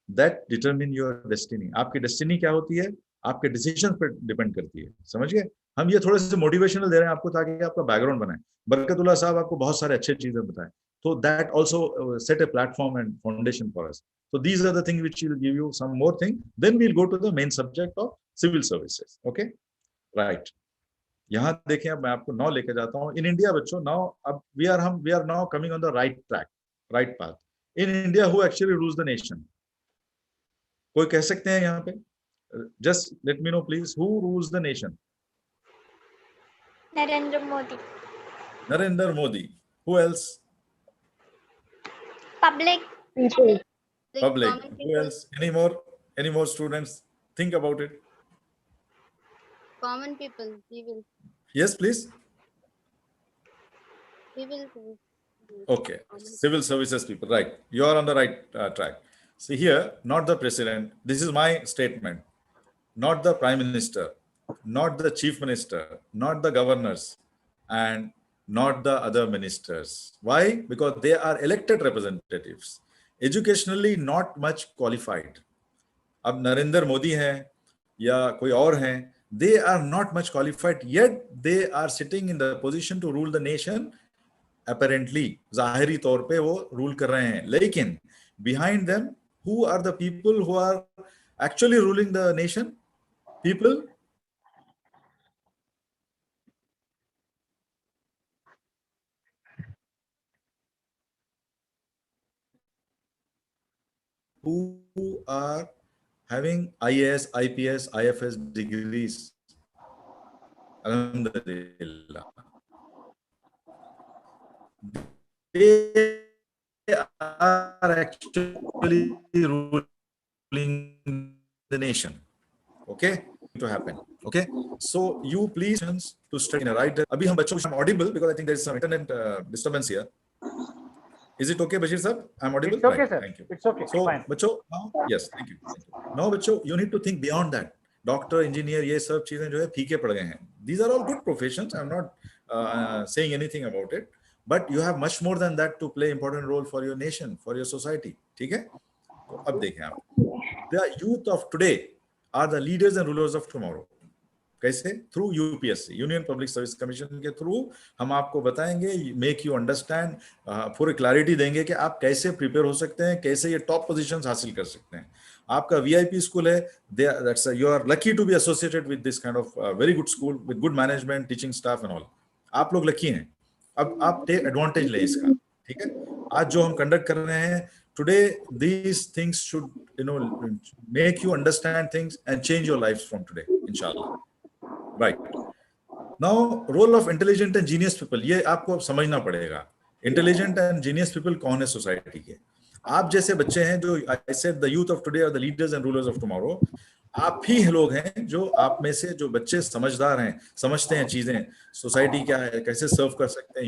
that determine your destiny. आपकी डेस्टिनी क्या होती है? आपके डिसीजन पर डिपेंड करती है. समझिए, हम ये थोड़े से मोटिवेशनल दे रहे हैं आपको ताकि आपका बैकग्राउंड बनाए. बरकतुल्लाह साहब आपको बहुत सारे अच्छे चीजें बताएं. So that also set a platform and foundation for us. So these are the things which will give you some more thing. Then we'll go to the main subject of civil services. Okay, right. यहाँ देखें, अब मैं आपको now लेके जाता हूँ. In India बच्चों, now अब we are now coming on the right track, right path. In India, who actually rules the nation? कोई कह सकते हैं यहाँ पे? Just let me know please. Who rules the nation? Narendra Modi. Narendra Modi. Who else? Public. Public. Who else? Any more students? Think about it. Common people. Civil. Yes, please. Civil. Okay. Civil services people. Right. You are on the right track. See here, not the president. This is my statement. Not the prime minister, not the chief minister, not the governors, and not the other ministers. Why? Because they are elected representatives, educationally not much qualified. अब नरेंद्र मोदी हैं या कोई और हैं, they are not much qualified, yet they are sitting in the position to rule the nation. Apparently, ज़ाहिरी तौर पे वो rule कर रहे हैं. लेकिन behind them, who are the people who are actually ruling the nation? People who are having IAS, IPS, IFS degrees. Alhamdulillah. They are actually ruling the nation. Okay, to happen. Okay, so you please to study in a right. Abhi hum bachcho, I'm audible because I think there is some internet disturbance here. Is it okay, Bashir sir? I'm audible. It's okay, right. sir. Thank you. It's okay. So, Fine. बच्चों, yes, thank you. Now, बच्चों, you need to think beyond that. Doctor, engineer, ये सब चीजें जो है फीके पड़ गए हैं. These are all good professions. I'm not saying anything about it. But you have much more than that to play important role for your nation, for your society. ठीक है? तो अब देखें आप. The youth of today are the leaders and rulers of tomorrow. कैसे? Through UPSC, union public service commission के through हम आपको बताएंगे, मेक यू अंडरस्टैंड, पूरी क्लैरिटी देंगे कि आप कैसे प्रिपेयर हो सकते हैं, कैसे ये टॉप पोजीशंस हासिल कर सकते हैं. आपका वीआईपी स्कूल है, that's you are lucky to be associated with this kind of very good school with good management, teaching staff and all. आप लोग लकी हैं. अब आप टेक एडवांटेज लें इसका. ठीक है? आज जो हम कंडक्ट कर रहे हैं today, these things should make you understand things and change your lives from today, inshallah. Right. Now, role of intelligent and genius people, ये आपको समझना पड़ेगा. Intelligent and genius people कौन है सोसाइटी के? आप जैसे बच्चे हैं जो I said the youth of today are the leaders and rulers of tomorrow. आप ही लोग हैं जो आप में से जो बच्चे समझदार हैं, समझते हैं चीजें, सोसाइटी क्या है, कैसे सर्व कर सकते हैं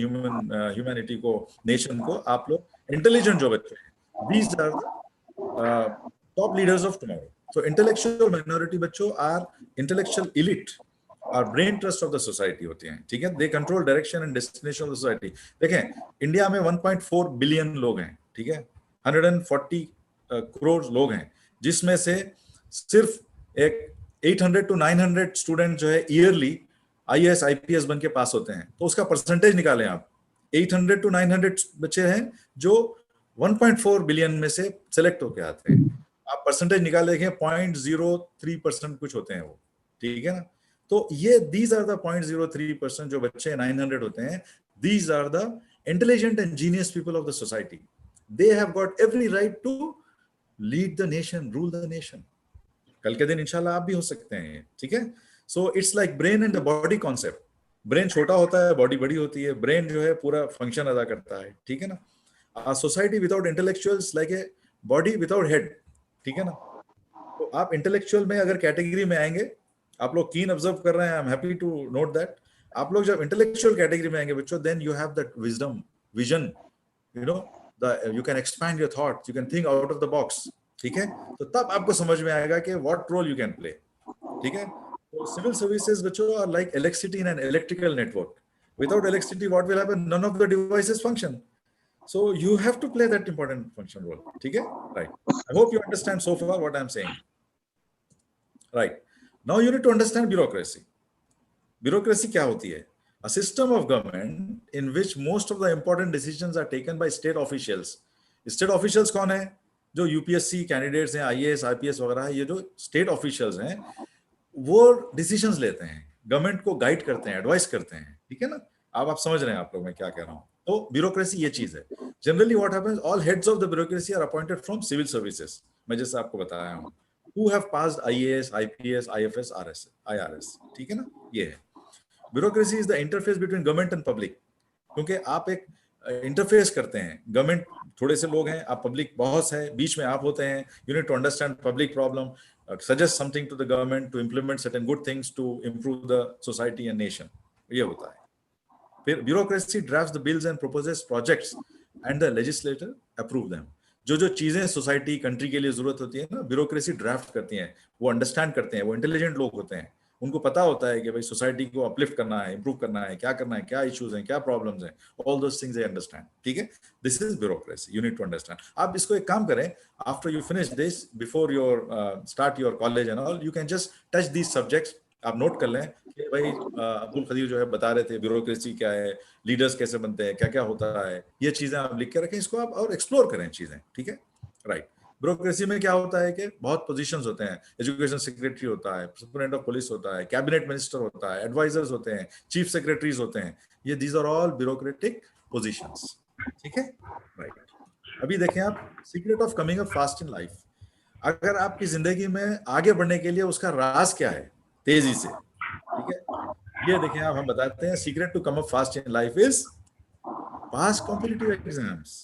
ह्यूमैनिटी को, नेशन को. आप लोग इंटेलिजेंट जो बच्चे हैं, these are the top leaders of tomorrow. So intellectual minority बच्चों are intellectual elite, are brain trust of the society होती हैं, ठीक है? They control direction and destination of the society. देखें, इंडिया में 1.4 बिलियन लोग हैं, ठीक है? 140 करोड़ लोग हैं, जिसमें से सिर्फ एक 800 to 900 स्टूडेंट जो है ईयरली IAS IPS बन के पास होते हैं. तो उसका परसेंटेज निकालें आप. 800 to 900 बच्चे हैं जो 1.4 बिलियन में से सेलेक्ट होके आते हैं. आप परसेंटेज निकाल देखें, 0.03% कुछ होते हैं वो, ठीक है ना? तो ये these are the 0.03% जो बच्चे 900 होते हैं, these are the intelligent and genius people of the society. They have got every right to lead the nation, rule the nation. कल के दिन इंशाल्लाह आप भी हो सकते हैं, ठीक है? So it's like brain and the body concept. Brain छोटा होता है, बॉडी बड़ी होती है. ब्रेन जो है पूरा फंक्शन अदा करता है, ठीक है ना? Society without intellectuals like a body without head, ठीक है ना? तो आप इंटेलेक्चुअल में अगर कैटेगरी में आएंगे, आप लोग कीन ऑब्जर्व कर रहे हैं, I am happy to note that. आप लोग जब इंटेलेक्चुअल कैटेगरी में आएंगे बच्चों, then you have that wisdom, vision, you know, you can expand your thoughts, you can think out of the box, ठीक है? तो तब आपको समझ में आएगा कि what role you can play, ठीक है? So civil services बच्चों are like electricity in an electrical network. Without electricity, what will happen? None of the devices function. So you have to play that important function role. ठीक है? Right. I hope you understand so far what I'm saying. Right. Now you need to understand bureaucracy. Bureaucracy क्या होती है? A system of government in which most of the important decisions are taken by state officials. State officials कौन है? जो UPSC candidates हैं, IAS, IPS वगैरह, ये जो स्टेट ऑफिशियल्स हैं, वो डिसीजंस लेते हैं, गवर्नमेंट को गाइड करते हैं, एडवाइस करते हैं, ठीक है ना? आप समझ रहे हैं आप लोग मैं क्या कह रहा हूँ? तो ब्यूरोक्रेसी ये चीज है. Generally what happens, all heads of the bureaucracy are appointed from civil services. मैं जैसे आपको बताया हूँ, who have passed IAS, IPS, IFS, IRS, ठीक है ना? ये है bureaucracy is the interface between government and public. क्योंकि आप एक इंटरफेस करते हैं, गवर्नमेंट थोड़े से लोग हैं, आप पब्लिक बहुत है, बीच में आप होते हैं. You need to understand public problem, suggest something to the government to implement certain good things to improve the society and nation. ये होता है. फिर bureaucracy drafts the bills and proposes projects and the legislator approve them. जो चीजें society, country के लिए जरूरत होती है ना, ब्यूरोक्रेसी ड्राफ्ट करती है, वो अंडरस्टैंड करते हैं, वो इंटेलिजेंट लोग होते हैं, उनको पता होता है कि भाई सोसाइटी को अपलिफ्ट करना है, इंप्रूव करना है, क्या इश्यूज हैं, क्या प्रॉब्लम्स हैं, all those things they understand, ठीक है? This is bureaucracy, you need to understand. आप इसको एक काम करें, after you finish this, before your start your college and all, you can just touch these subjects. आप नोट कर लें कि भाई अब्दुल खदीर जो है बता रहे थे ब्यूरोक्रेसी क्या है, लीडर्स कैसे बनते हैं, क्या क्या होता है, ये चीजें आप लिख के रखें, इसको आप और एक्सप्लोर करें चीजें, ठीक है? राइट. ब्यूरोक्रेसी में क्या होता है कि बहुत पोजीशंस होते हैं. एजुकेशन सेक्रेटरी होता है, सुपरिटेंडेंट ऑफ पुलिस होता है, कैबिनेट मिनिस्टर होता है, एडवाइजर्स होते हैं, चीफ सेक्रेटरीज होते हैं. ये these are all bureaucratic positions, ठीक है? राइट. अभी देखें आप, secret of coming up fast in life. अगर आपकी जिंदगी में आगे बढ़ने के लिए उसका राज क्या है तेजी से, ठीक है? ये देखें आप, हम बताते हैं secret to come up fast in life is pass competitive exams.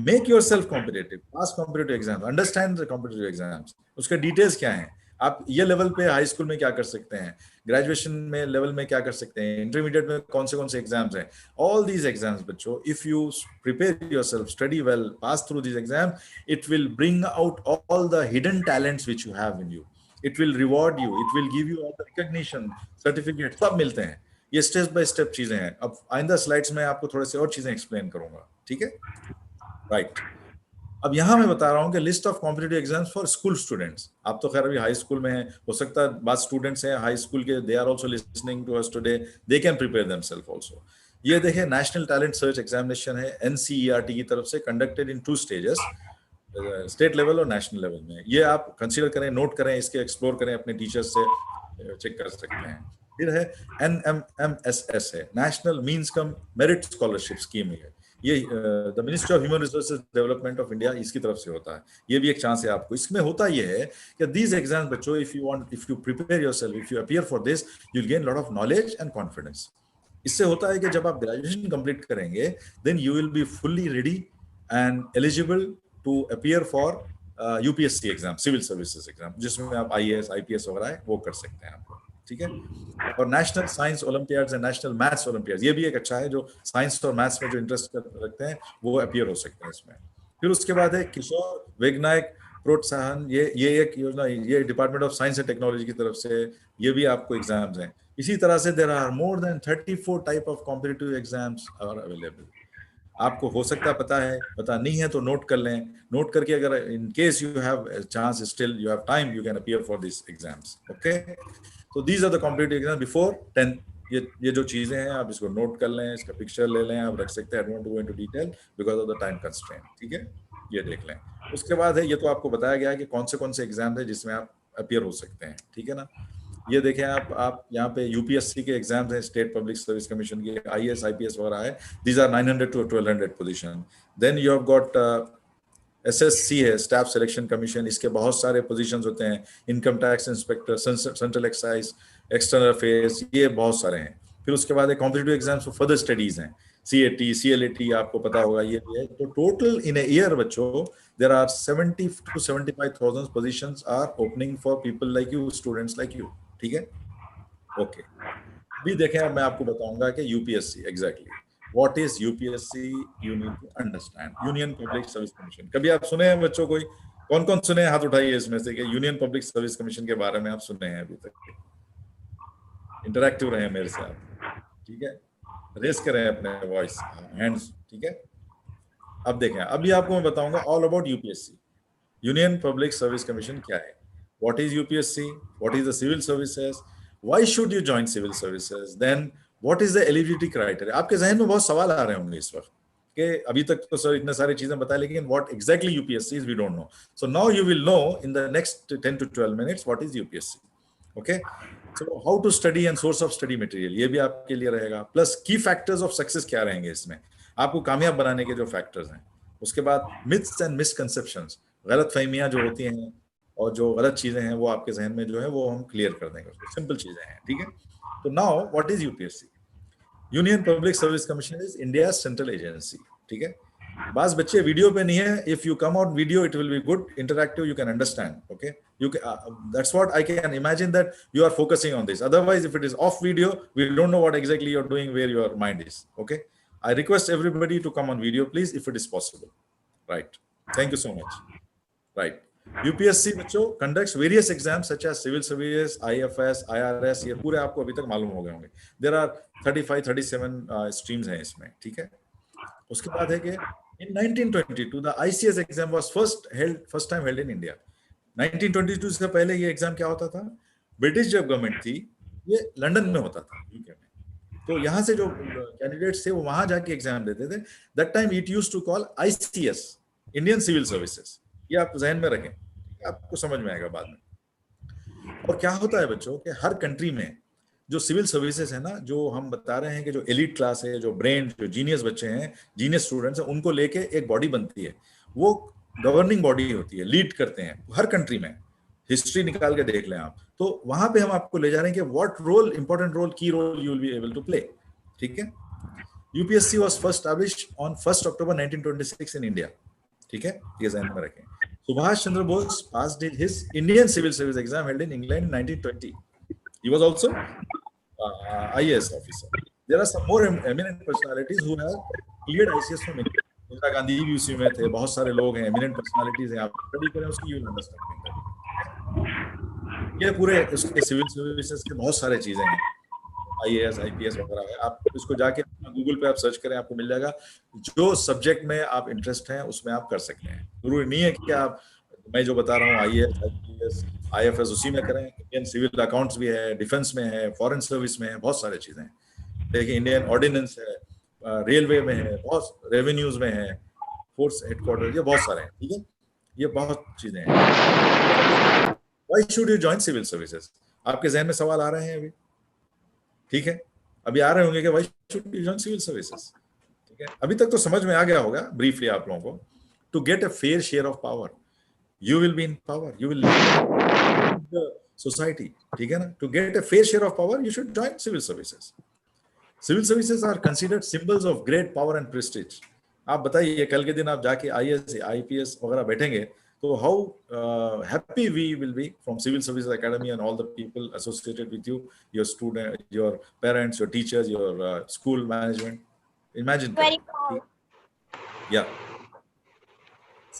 Make yourself competitive, pass competitive exams, understand the competitive exams. उसके डिटेल्स क्या हैं, आप ये लेवल पे हाई स्कूल में क्या कर सकते हैं, ग्रेजुएशन में लेवल में क्या कर सकते हैं, इंटरमीडिएट में कौन से एग्जाम्स हैं. ऑल दीज एग्जाम्स बच्चों, if you prepare yourself, study well, pass through these exams, it will bring out all the hidden talents which you have in you. It will reward you, it will give you all the recognition, certificate सब मिलते हैं. ये step by step चीजें हैं. अब आइंदा slides में आपको थोड़े से और चीजें एक्सप्लेन करूंगा, ठीक है? राइट. अब यहां मैं बता रहा हूं कि list of competitive exams for school students. आप तो खैर अभी हाई स्कूल में हैं, हो सकता है बाद स्टूडेंट्स हैं हाई स्कूल के, they are also listening to us today, they can prepare themselves also. ये देखिए, नेशनल टैलेंट सर्च एग्जामिनेशन है NCERT की तरफ से, conducted in 2 stages, state level और नेशनल लेवल में. ये आप कंसीडर करें, नोट करें, इसके एक्सप्लोर करें, अपने टीचर्स से चेक कर सकते हैं. फिर है NMMSS है, national means cum merit scholarship scheme है. ये the ministry of human resources development of India, इसकी तरफ से होता है. ये भी एक चांस है आपको. इसमें होता ये है कि दीज एग्जाम्स बच्चों, if you prepare yourself, if you appear for this, you will gain lot of knowledge and confidence. इससे होता है कि जब आप ग्रेजुएशन कंप्लीट करेंगे, then you will be fully ready and eligible to appear for UPSC exam, civil services exam, जिसमें आप IAS, IPS वगैरह है वो कर सकते हैं आप, ठीक है? और national science Olympiads and national maths Olympiads, ये भी एक अच्छा है. जो साइंस और मैथ्स में जो इंटरेस्ट रखते हैं वो अपीयर हो सकते हैं इसमें. फिर उसके बाद है किशोर वैज्ञानिक प्रोत्साहन, ये एक योजना, ये department of science and technology की तरफ से ये भी आपको एग्जाम्स हैं। इसी तरह से there are more than 34 type of competitive exams are available. आपको हो सकता है पता नहीं है तो नोट कर लें। नोट करके अगर in case you have chance, still you have time, you can appear for this exams. Okay, तो these are the competitive exam before 10th। ये जो चीजें हैं आप इसको नोट कर लें, इसका पिक्चर ले लें, आप रख सकते हैं। I don't want to go into detail because of the time constraint. ठीक है, ये देख लें। उसके बाद है, ये तो आपको बताया गया है कि कौन से एग्जाम है जिसमें आप अपीयर हो सकते हैं। ठीक है ना, ये देखें आप यहाँ पे यूपीएससी के एग्जाम्स हैं, स्टेट पब्लिक सर्विस कमीशन के, आईएएस आईपीएस वगैरह है। These are 900 to 1200 position. Then you have got SSC है, स्टाफ सिलेक्शन कमीशन, इसके बहुत सारे पोजीशंस होते हैं। Income tax inspector, central excise, external affairs, ये बहुत सारे हैं। फिर उसके बाद एक competitive exams for further studies हैं, सीएटी, सीएलएटी, आपको पता होगा ये भी है। तो टोटल इन ए ईयर बच्चों there are 70 to 75,000 positions are opening for people like you, students like you. ठीक है, ओके। अभी देखें, अब मैं आपको बताऊंगा कि UPSC exactly what is UPSC, you need to understand. Union public service commission, कभी आप सुने हैं बच्चों? कोई कौन सुने हैं? हाथ उठाइए इसमें से कि यूनियन पब्लिक सर्विस कमीशन के बारे में आप सुने हैं अभी तक। इंटरैक्टिव रहे मेरे से आप, ठीक है, रेस करें अपने वॉइस, हैंड्स। ठीक है, अब देखें, अभी आपको मैं बताऊंगा all about UPSC. Union public service commission क्या है, what is UPSC, what is the civil services, why should you join civil services, then what is the eligibility criteria। आपके जहन में बहुत सवाल आ रहे होंगे इस वक्त कि अभी तक तो सर इतने सारी चीजें बताए, लेकिन what exactly UPSC is we don't know। so now you will know in the next 10 to 12 minutes what is UPSC। okay, so how to study and source of study material, ये भी आपके लिए रहेगा। प्लस की factors of success क्या रहेंगे इसमें, आपको कामयाब बनाने के जो फैक्टर्स हैं। उसके बाद मिथ्स एंड मिसकंसेप्शंस, गलत फहमियां जो होती हैं और जो गलत चीजें हैं वो आपके जहन में जो है वो हम क्लियर कर देंगे, उसको सिंपल चीजें हैं। ठीक है, तो now what is UPSC. Union public service commission is India central agency. ठीक है, बस बच्चे वीडियो पे नहीं है, if you come out video it will be good, interactive, you can understand. Okay, you that's what I can imagine that you are focusing on this, otherwise if it is off video we don't know what exactly you're doing, where your mind is. Okay, I request everybody to come on video please if it is possible, right? Thank you so much. Right, UPSC बच्चों conducts various exams such as civil service, IFS, IRS, ये पूरे आपको अभी तक मालूम हो गए होंगे। There are 37 streams हैं इसमें। ठीक है, उसके बाद है कि in 1922 the ICS exam was first time held in India। 1922 से पहले ये एग्जाम क्या होता था, ब्रिटिश जब गवर्नमेंट थी ये लंदन में होता था, यूके में। तो यहाँ से जो कैंडिडेट्स थे वो वहां जाके एग्जाम देते थे। That time it used to call ICS, Indian civil services. ये आप जहन में रखें, आपको समझ में आएगा बाद में। और क्या होता है बच्चों कि हर कंट्री में जो सिविल सर्विसेज है ना, जो हम बता रहे हैं कि जो एलिट क्लास है, जो ब्रेन, जो जीनियस बच्चे हैं, जीनियस स्टूडेंट्स हैं, उनको लेके एक बॉडी बनती है, वो गवर्निंग बॉडी होती है, लीड करते हैं हर कंट्री में। हिस्ट्री निकाल के देख लें आप, तो वहां पे हम आपको ले जा रहे हैं कि what role, important role, key role you will be able to play. ठीक है, UPSC was first established on 1 October 1926 in India. ठीक है, ये ध्यान में रखें। Subhash Chandra Bose passed his Indian civil service exam held in England in 1920. He was also IAS officer. There are some more eminent personalities who have cleared ICS from England. Indira Gandhi भी उसी में थे, बहुत सारे लोग हैं, एमिनेंट पर्सनालिटीज हैं। आप स्टडी करें उसकी, यू विल अंडरस्टैंड। ये पूरे उसके सिविल सर्विसेज के बहुत सारे चीजें हैं, IAS, IPS वगैरह है। आप इसको जाके गूगल पे आप सर्च करें, आपको मिल जाएगा। जो सब्जेक्ट में आप इंटरेस्ट हैं उसमें आप कर सकते हैं। जरूरी नहीं है कि आप, मैं जो बता रहा हूँ IAS, IPS, IFS उसी में करें। इंडियन सिविल अकाउंट्स भी है, डिफेंस में है, फॉरेन सर्विस में है, बहुत सारे चीजें हैं। देखिए, इंडियन ऑर्डिनेंस है, रेलवे में है, बहुत रेवेन्यूज में है, फोर्स हेडक्वार्टर, ये बहुत सारे हैं। ठीक है, ये बहुत चीजें हैं। Why should you join civil services? आपके जहन में सवाल आ रहे हैं अभी? ठीक है, अभी आ रहे होंगे कि why should you join civil services? ठीक है, अभी तक तो समझ में आ गया होगा ब्रीफली आप लोगों को। To get a fair share of power, you will be in power, you will lead the society। ठीक है ना, to get a fair share of power, you should join civil services। Civil services are considered symbols of great power and prestige। आप बताइए, कल के दिन आप जाके IAS, IPS वगैरह बैठेंगे तो how happy we will be from Civil Services Academy and all the people associated with you, your student, your parents, your teachers, your school management. Imagine. Very proud. Yeah.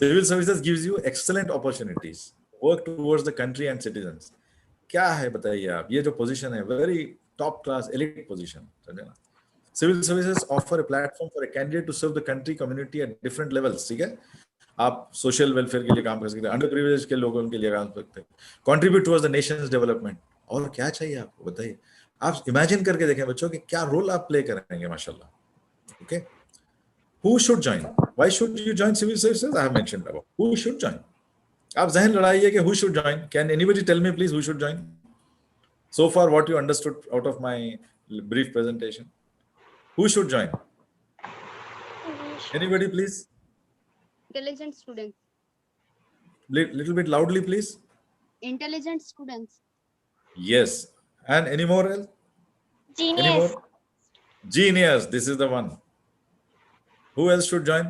Civil services gives you excellent opportunities. Work towards the country and citizens. क्या है बताइए आप, ये जो position है very top class elite position, समझे ना. Civil services offer a platform for a candidate to serve the country community at different levels. ठीक है, आप सोशल वेलफेयर के लिए काम कर सकते हैं, अंडर प्रिविलेज के लोगों के लिए काम कर सकते हैं, contribute towards the Nations development. और क्या चाहिए आपको बताइए. आप इमेजिन करके देखें बच्चों कि क्या रोल आप प्ले करेंगे माशाल्लाह. Okay, who should join? Why should you join civil services? I have mentioned about who should join. आप जहन लड़ाइए कि who should join. Can anybody tell me please who should join? So far what you understood out of my brief presentation. Who should join? Anybody please? Intelligent students. Little bit loudly please. Intelligent students. Yes. And any more else? Any Genius. more? Genius. This is the one. Who else should join?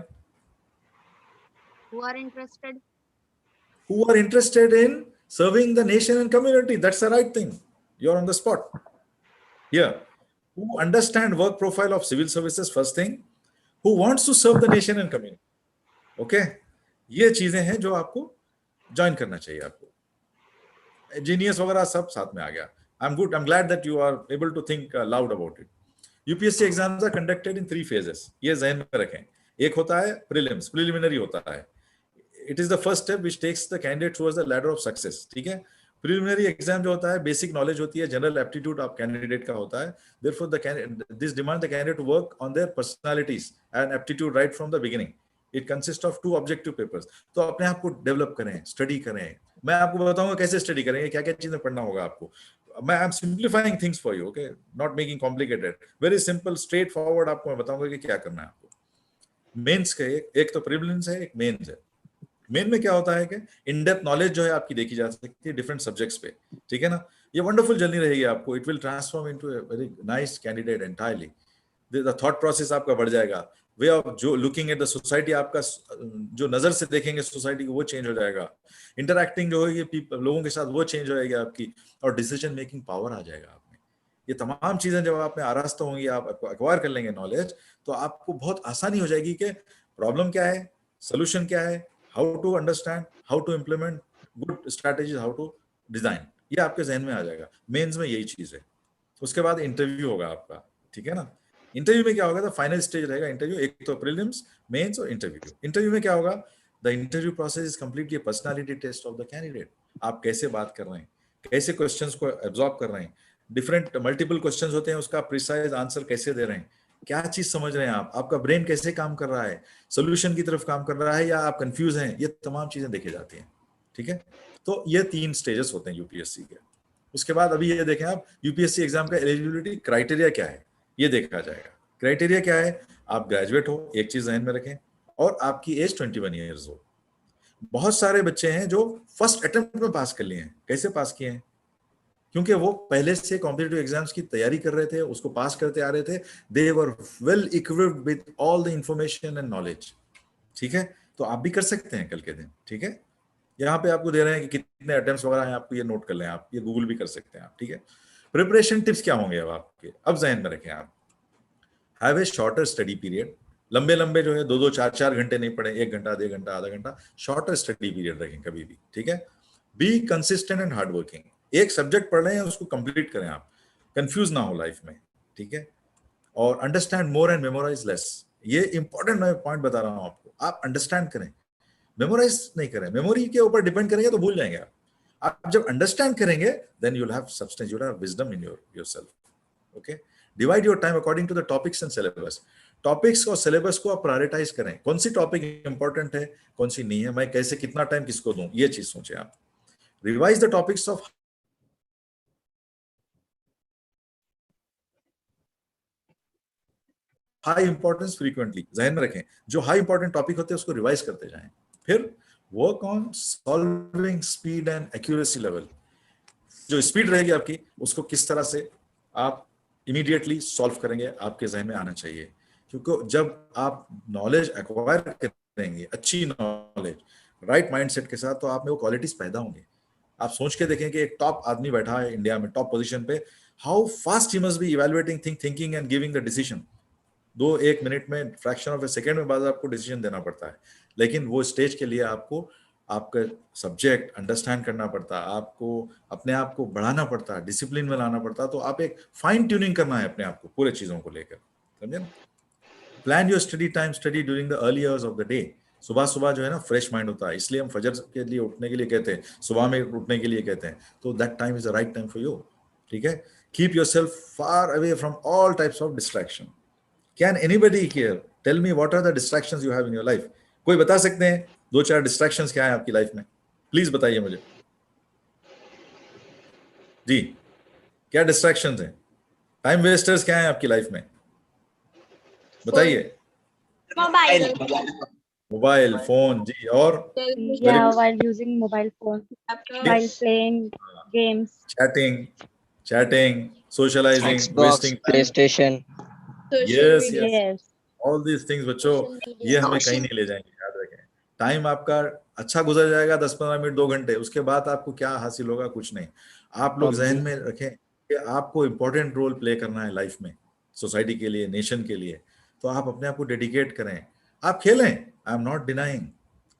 Who are interested? Who are interested in serving the nation and community. That's the right thing. You're on the spot. Here, who understand work profile of civil services, first thing. Who wants to serve the nation and community. Okay? ये चीजें हैं जो आपको join करना चाहिए. आपको genius वगैरह सब साथ में आ गया. I'm good. I'm glad that you are able to think loud about it. UPSC exams are conducted in 3 phases. ये जहन में रखें. एक होता है prelims, preliminary होता है. It is the first step which takes the candidate towards the ladder of success. ठीक है? Preliminary exam जो होता है, basic knowledge होती है, general aptitude आप candidate का होता है. Therefore, this demands the candidate to work on their personalities and aptitude right from the beginning. It consists of 2 objective papers. तो अपने आप को डेवलप करें, स्टडी करें. मैं आपको बताऊंगा कैसे स्टडी करेंगे, क्या क्या चीजें पढ़ना होगा आपको. I am simplifying things for you. Okay, not making complicated. Very simple straight forward आपको मैं बताऊंगा कि क्या करना है आपको. मेंस के एक तो प्रीलिम्स है, एक मेंस है. मेन में क्या होता है कि इन डेप्थ नॉलेज जो है आपकी देखी जा सकती है डिफरेंट सब्जेक्ट्स पे. ठीक है ना. ये वंडरफुल जर्नी रहेगी आपको. It will transform into a very nice candidate entirely. The thought process आपका बढ़ जाएगा. वे ऑफ जो लुकिंग एट द सोसाइटी, आपका जो नजर से देखेंगे सोसाइटी को वो चेंज हो जाएगा. इंटरैक्टिंग जो होगी लोगों के साथ वो चेंज हो जाएगी आपकी. और डिसीजन मेकिंग पावर आ जाएगा आप में. ये तमाम चीजें जब आप में आरास्ता होंगी, आप एक्वायर कर लेंगे नॉलेज, तो आपको बहुत आसानी हो जाएगी कि प्रॉब्लम क्या है, सोल्यूशन क्या है, how to understand, how to implement good strategies, how to design. ये आपके जहन में आ जाएगा. मेंस में यही चीज है. उसके बाद इंटरव्यू होगा आपका. ठीक है ना. इंटरव्यू में क्या होगा, तो फाइनल स्टेज रहेगा इंटरव्यू. एक तो प्रीलिम्स, मेंस और इंटरव्यू. इंटरव्यू में क्या होगा, the interview process is completely personality test of the candidate. आप कैसे बात कर रहे हैं, कैसे क्वेश्चंस को एब्जॉर्ब कर रहे हैं. डिफरेंट मल्टीपल क्वेश्चंस होते हैं, उसका प्रिसाइज आंसर कैसे दे रहे हैं, क्या चीज समझ रहे हैं आप, आपका ब्रेन कैसे काम कर रहा है, सोल्यूशन की तरफ काम कर रहा है या आप कंफ्यूज हैं. ये तमाम चीजें देखी जाती हैं. ठीक है. तो ये 3 स्टेजेस होते हैं यूपीएससी के. उसके बाद अभी ये देखें आप, यूपीएससी एग्जाम का एलिजिबिलिटी क्राइटेरिया क्या है ये देखा जाएगा. क्राइटेरिया क्या है, आप ग्रेजुएट हो, एक चीज ध्यान में रखें, और आपकी एज 21 ईयर्स हो. बहुत सारे बच्चे हैं जो फर्स्ट अटेम्प्ट में पास कर लिए हैं. कैसे पास किए हैं, क्योंकि वो पहले से कॉम्पिटिटिव एग्जाम्स की तैयारी कर रहे थे, उसको पास करते आ रहे थे. They were well equipped with all the information and knowledge. ठीक है. तो आप भी कर सकते हैं कल के दिन. ठीक है. यहाँ पे आपको दे रहे हैं कि कितने अटेम्प्ट्स वगैरह हैं, आपको ये नोट कर लें, आप ये गूगल भी कर सकते हैं आप. ठीक है. प्रिपरेशन टिप्स क्या होंगे अब आपके, अब जहन में रखें आप. Have a shorter study period. लंबे लंबे जो है 2-2, 4-4 घंटे नहीं पढ़े, 1 घंटा, 1.5 घंटा, आधा घंटा. शॉर्टर स्टडी पीरियड रखें कभी भी. ठीक है. Be consistent and hard working. एक सब्जेक्ट पढ़ रहे हैं, उसको कंप्लीट करें आप, कंफ्यूज ना हो लाइफ में. ठीक है. और understand more and memorise less. ये इंपॉर्टेंट मैं पॉइंट बता रहा हूं आपको. आप अंडरस्टैंड करें, मेमोराइज नहीं करें. मेमोरी के ऊपर डिपेंड करेंगे तो भूल जाएंगे आप. आप जब अंडरस्टैंड करेंगे, then you will have substance, you will have wisdom in yourself. Okay. Divide your time according to the topics and syllabus. Topics और सिलेबस को आप प्रायोरिटाइज करें. कौन सी टॉपिक इंपॉर्टेंट है, कौन सी नहीं है, मैं कैसे कितना टाइम किसको दूं, ये चीज सोचें आप. Revise the topics of high importance frequently. जहन में रखें, जो हाई इंपॉर्टेंट टॉपिक होते हैं उसको रिवाइज करते जाएं. फिर work on solving speed and accuracy level. जो स्पीड रहेगी आपकी, उसको किस तरह से आप इमीडिएटली सॉल्व करेंगे, आपके जहन में आना चाहिए. क्योंकि जब आप नॉलेज एक्वायर करेंगे, अच्छी नॉलेज राइट माइंडसेट के साथ, तो आप में वो क्वालिटीज पैदा होंगे. आप सोच के देखें कि एक टॉप आदमी बैठा है इंडिया में, टॉप पोजीशन पे, how fast he must be evaluating thinking and giving the decision. 2-1 minute में, फ्रैक्शन ऑफ ए सेकेंड में बाद आपको डिसीजन देना पड़ता है. लेकिन वो स्टेज के लिए आपको आपका सब्जेक्ट अंडरस्टैंड करना पड़ता है, आपको अपने आप को बढ़ाना पड़ता है, डिसिप्लिन में लाना पड़ता है। तो आप एक फाइन ट्यूनिंग करना है अपने आप को पूरे चीजों को लेकर, समझे ना। Plan your study time, study during the early hours of the day. सुबह सुबह जो है ना फ्रेश माइंड होता है, इसलिए हम फजर के लिए उठने के लिए कहते हैं, सुबह में उठने के लिए कहते हैं। तो that time is the right time for you, ठीक है। Keep yourself far away from all types of distraction. Can anybody here tell me what are the distractions you have in your life? कोई बता सकते हैं 2-4 distractions क्या है आपकी life में? प्लीज बताइए मुझे जी, क्या डिस्ट्रैक्शंस हैं? टाइम वेस्टर्स क्या है आपकी लाइफ में? बताइए। मोबाइल फोन जी, और Yeah, while using mobile phone, while playing games, chatting, socializing, Xbox, wasting time. PlayStation. Yes, yes, all these things बच्चों, ये हमें कहीं नहीं ले जाएंगे, याद रखें। टाइम आपका अच्छा गुजर जाएगा 10-15 मिनट 2 घंटे, उसके बाद आपको क्या हासिल होगा? कुछ नहीं। आप लोग जहन में रखें कि आपको इंपॉर्टेंट रोल प्ले करना है लाइफ में, सोसाइटी के लिए, नेशन के लिए। तो आप अपने आप को डेडिकेट करें। आप खेलें, I am not denying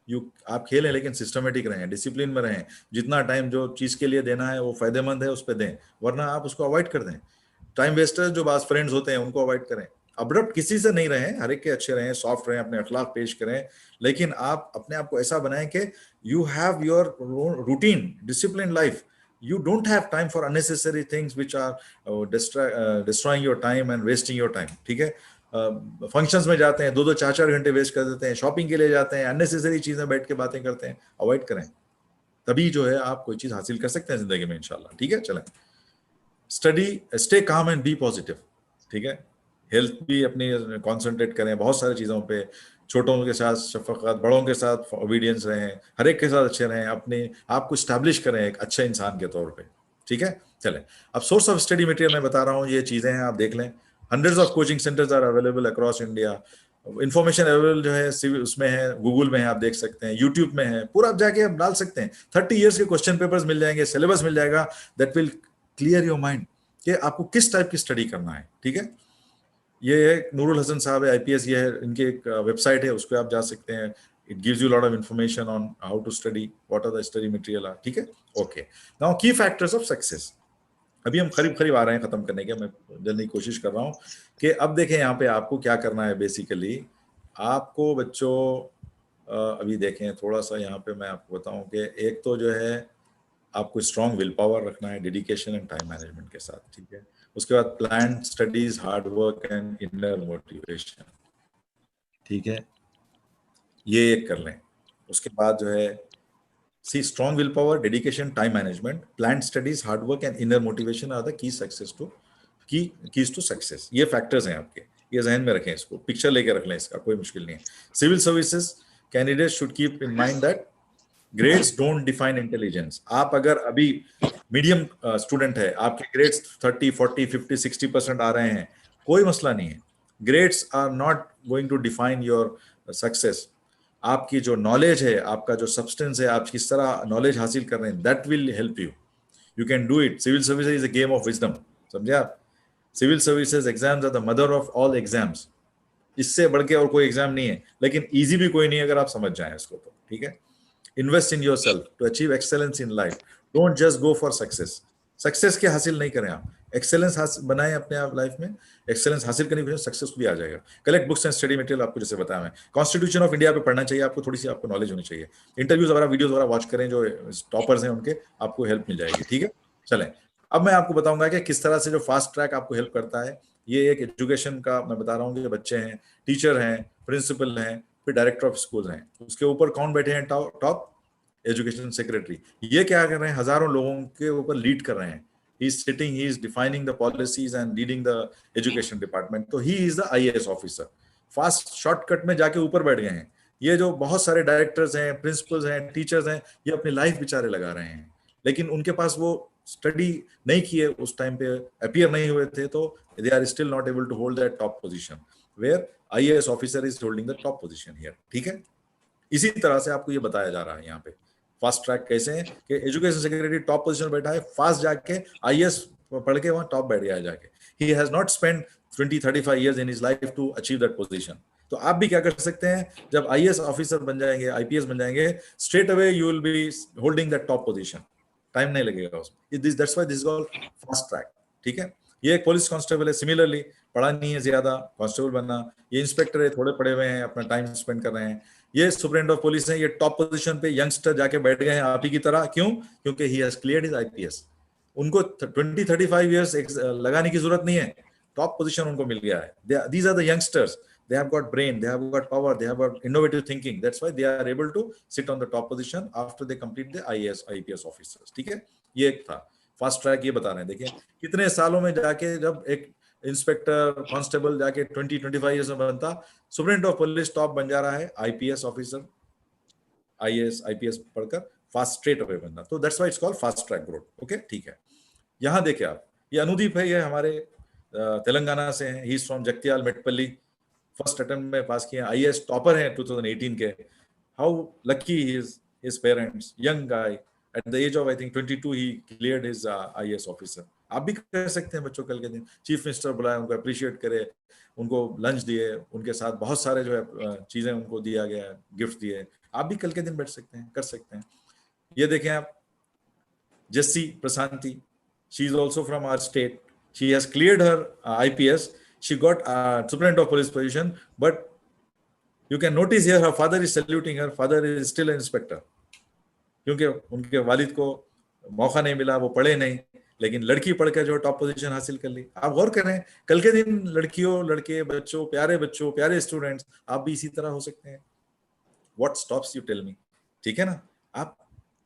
you, आप खेलें लेकिन सिस्टमेटिक रहें, डिसिप्लिन में रहें। जितना टाइम जो चीज के लिए देना है वो फायदेमंद है उस पर दें, वरना आप उसको अवॉइड कर दें। टाइम वेस्टर्स जो बास फ्रेंड्स होते हैं उनको अवॉइड करें। अब्रप्ट किसी से नहीं रहें, हर एक के अच्छे रहें, सॉफ्ट रहें, अपने अखलाक पेश करें, लेकिन आप अपने आप को ऐसा बनाएं कि you have your routine discipline life. You don't have time for unnecessary things which are destroying your time and wasting your time, ठीक है। फंक्शंस में जाते हैं 2-2, 4-4 घंटे वेस्ट कर देते हैं, शॉपिंग के लिए जाते हैं, अननेसेसरी चीजें बैठ के बातें करते हैं, अवॉइड करें। तभी जो है आप कोई चीज हासिल कर सकते हैं जिंदगी में इंशाल्लाह, ठीक है। चलें, study, stay calm and be positive, ठीक है। हेल्थ भी अपनी कॉन्सेंट्रेट करें बहुत सारी चीज़ों पे, छोटों के साथ शफकत, बड़ों के साथ ओबीडियंस रहें, हर एक के साथ अच्छे रहें, अपने आप को स्टैब्लिश करें एक अच्छे इंसान के तौर पे, ठीक है। चलें, अब सोर्स ऑफ स्टडी मटेरियल मैं बता रहा हूँ, ये चीज़ें हैं, आप देख लें। Hundreds of coaching centres are available across India. Information available जो है उसमें है, गूगल में है, आप देख सकते हैं, यूट्यूब में है, पूरा आप जाके आप डाल सकते हैं। 30 ईयर्स के क्वेश्चन पेपर्स मिल जाएंगे, सिलेबस मिल जाएगा, that will clear your mind कि आपको किस टाइप की स्टडी करना है, ठीक है। ये है नूरुल हसन साहब है, IPS, ये है इनके एक वेबसाइट है, उस पर आप जा सकते हैं। It gives you lot of information on how to study, what are the study material are, ठीक है। Okay, now key factors of success. अभी हम करीब आ रहे हैं खत्म करने के, मैं जल्दी कोशिश कर रहा हूँ कि अब देखें यहाँ पे आपको क्या करना है। बेसिकली आपको बच्चों अभी देखें थोड़ा सा यहाँ पे मैं आपको बताऊँ कि एक तो जो है आपको स्ट्रॉन्ग विल पावर रखना है, डेडिकेशन एंड टाइम मैनेजमेंट के साथ, ठीक है। उसके बाद plan studies, hard work and inner motivation, ठीक है, ये एक कर लें। उसके बाद जो है see strong will power, dedication, time management, plan studies, hard work and inner motivation are the keys to success. ये फैक्टर्स हैं आपके, ये जहन में रखें, इसको पिक्चर लेके रख लें, इसका कोई मुश्किल नहीं है। Civil services candidate should keep in mind that grades don't define intelligence. आप अगर अभी मीडियम स्टूडेंट है, आपके ग्रेड्स 30, 40, 50, 60% आ रहे हैं, कोई मसला नहीं है। Grades are not going to define your success. आपकी जो नॉलेज है, आपका जो सब्सटेंस है, आप किस तरह नॉलेज हासिल कर रहे हैं, that will help you. You can do it. Civil services is a game of wisdom, समझे आप। Civil services exams are the mother of all exams. इससे बढ़ के और कोई एग्जाम नहीं है, लेकिन ईजी भी कोई नहीं है अगर आप समझ जाएं इसको तो, ठीक है। Invest in yourself to achieve excellence in life. Don't just go for success. Success के हासिल नहीं करें आप, एक्सेलेंस बनाएं अपने आप लाइफ में। एक्सेलेंस हासिल करने के लिए सक्सेस भी आ जाएगा। Collect books and study material, आपको जैसे बताया मैं, कॉन्स्टिट्यूशन ऑफ इंडिया पे पढ़ना चाहिए आपको, थोड़ी सी आपको नॉलेज होनी चाहिए। इंटरव्यूज वगैरह, वीडियोज वगैरह वॉच करें, जो टॉपर्स हैं उनके, आपको हेल्प मिल जाएगी, ठीक है। चलें, अब मैं आपको बताऊंगा कि किस तरह से जो फास्ट ट्रैक आपको हेल्प करता है। ये एक एजुकेशन का मैं बता रहा हूँ कि बच्चे हैं, टीचर हैं, प्रिंसिपल हैं, फिर डायरेक्टर ऑफ स्कूल हैं, उसके ऊपर कौन बैठे हैं? Top education secretary. ये क्या कर रहे हैं? हजारों लोगों के ऊपर लीड कर रहे हैं। he is sitting, he is defining the policies and leading the education department. तो he is the IAS officer. Fast shortcut में जाके ऊपर बैठ गए हैं। ये जो बहुत सारे डायरेक्टर्स हैं, प्रिंसिपल्स हैं, टीचर्स हैं, ये अपनी लाइफ बेचारे लगा रहे हैं, लेकिन उनके पास वो स्टडी नहीं किए, उस टाइम पे अपीयर नहीं हुए थे, तो they are still not able to hold that top position where IAS officer is holding the top position here, ठीक है। इसी तरह से आपको ये बताया जा रहा है यहाँ पे फास्ट ट्रैक कैसे है कि एजुकेशन सेक्रेटरी टॉप पोजीशन बैठा है, फास्ट जाके IAS पढ़ के वहां टॉप बैठ गया है जाके। He has not spend 20-35 years in his life to achieve that position. तो आप भी क्या कर सकते हैं, जब आईएएस ऑफिसर बन जाएंगे, आईपीएस बन जाएंगे, straight away you will be holding that top position, time नहीं लगेगा उसमें। That's why this is called fast track. ठीक है, ये एक पुलिस कांस्टेबल है, सिमिलरली पढ़ा नहीं है ज्यादा, कांस्टेबल बनना। ये इंस्पेक्टर है, थोड़े पढ़े हुए हैं, अपना टाइम स्पेंड कर रहे हैं। ये सुपरिटेंडेंट ऑफ पुलिस है, ये टॉप पोजीशन पे यंगस्टर जाके बैठ गए हैं आप ही की तरह। क्यों? क्योंकि he has cleared his IPS. उनको 20-35 इयर्स लगाने की जरूरत नहीं है, टॉप पोजीशन उनको मिल गया है। These are the youngsters, they have got brain, they have got power, they have got innovative thinking. That's why they are able to sit on the top position after they complete the IAS IPS officers. ठीक है, ये एक था fast track. ये बता रहे हैं, देखिए कितने सालों में जाके जब एक इंस्पेक्टर कांस्टेबल जाके 20-25 इयर्स में बनता, सुपरिटेंडेंट ऑफ पुलिस टॉप बन जा रहा है, आईपीएस ऑफिसर आईएएस आईपीएस पढ़कर फास्ट स्ट्रेट अवे बनना। तो that's why it's called fast track growth. Okay, ठीक है। यहाँ देखिए आप, ये अनुदीप है, ये हमारे तेलंगाना से हैं, he is from Jagtial Metpally, first attempt में पास किए, आईएएस टॉपर हैं 2018 के। How lucky his parents, young guy, at the age of I think 22 he cleared his IAS officer. आप भी कर सकते हैं बच्चों, कल के दिन चीफ मिनिस्टर बुलाए, उनको अप्रिशिएट करे, उनको लंच दिए, उनके साथ बहुत सारे जो है चीजें उनको दिया गया, गिफ्ट दिए। आप भी कल के दिन बैठ सकते हैं, कर सकते हैं। ये देखें आप, Jassi Prashanti, she is also from our state, she has cleared her IPS, she got superintendent of police position, but you can notice here her father is saluting her, father is still an inspector, क्योंकि उनके वालिद को मौका नहीं मिला, वो पढ़े नहीं, लेकिन लड़की पढ़कर जो टॉप पोजीशन हासिल कर ली। आप गौर करें, कल के दिन लड़कियों, लड़के, बच्चों, प्यारे स्टूडेंट्स, आप भी इसी तरह हो सकते हैं। What stops you, tell me. ठीक है ना, आप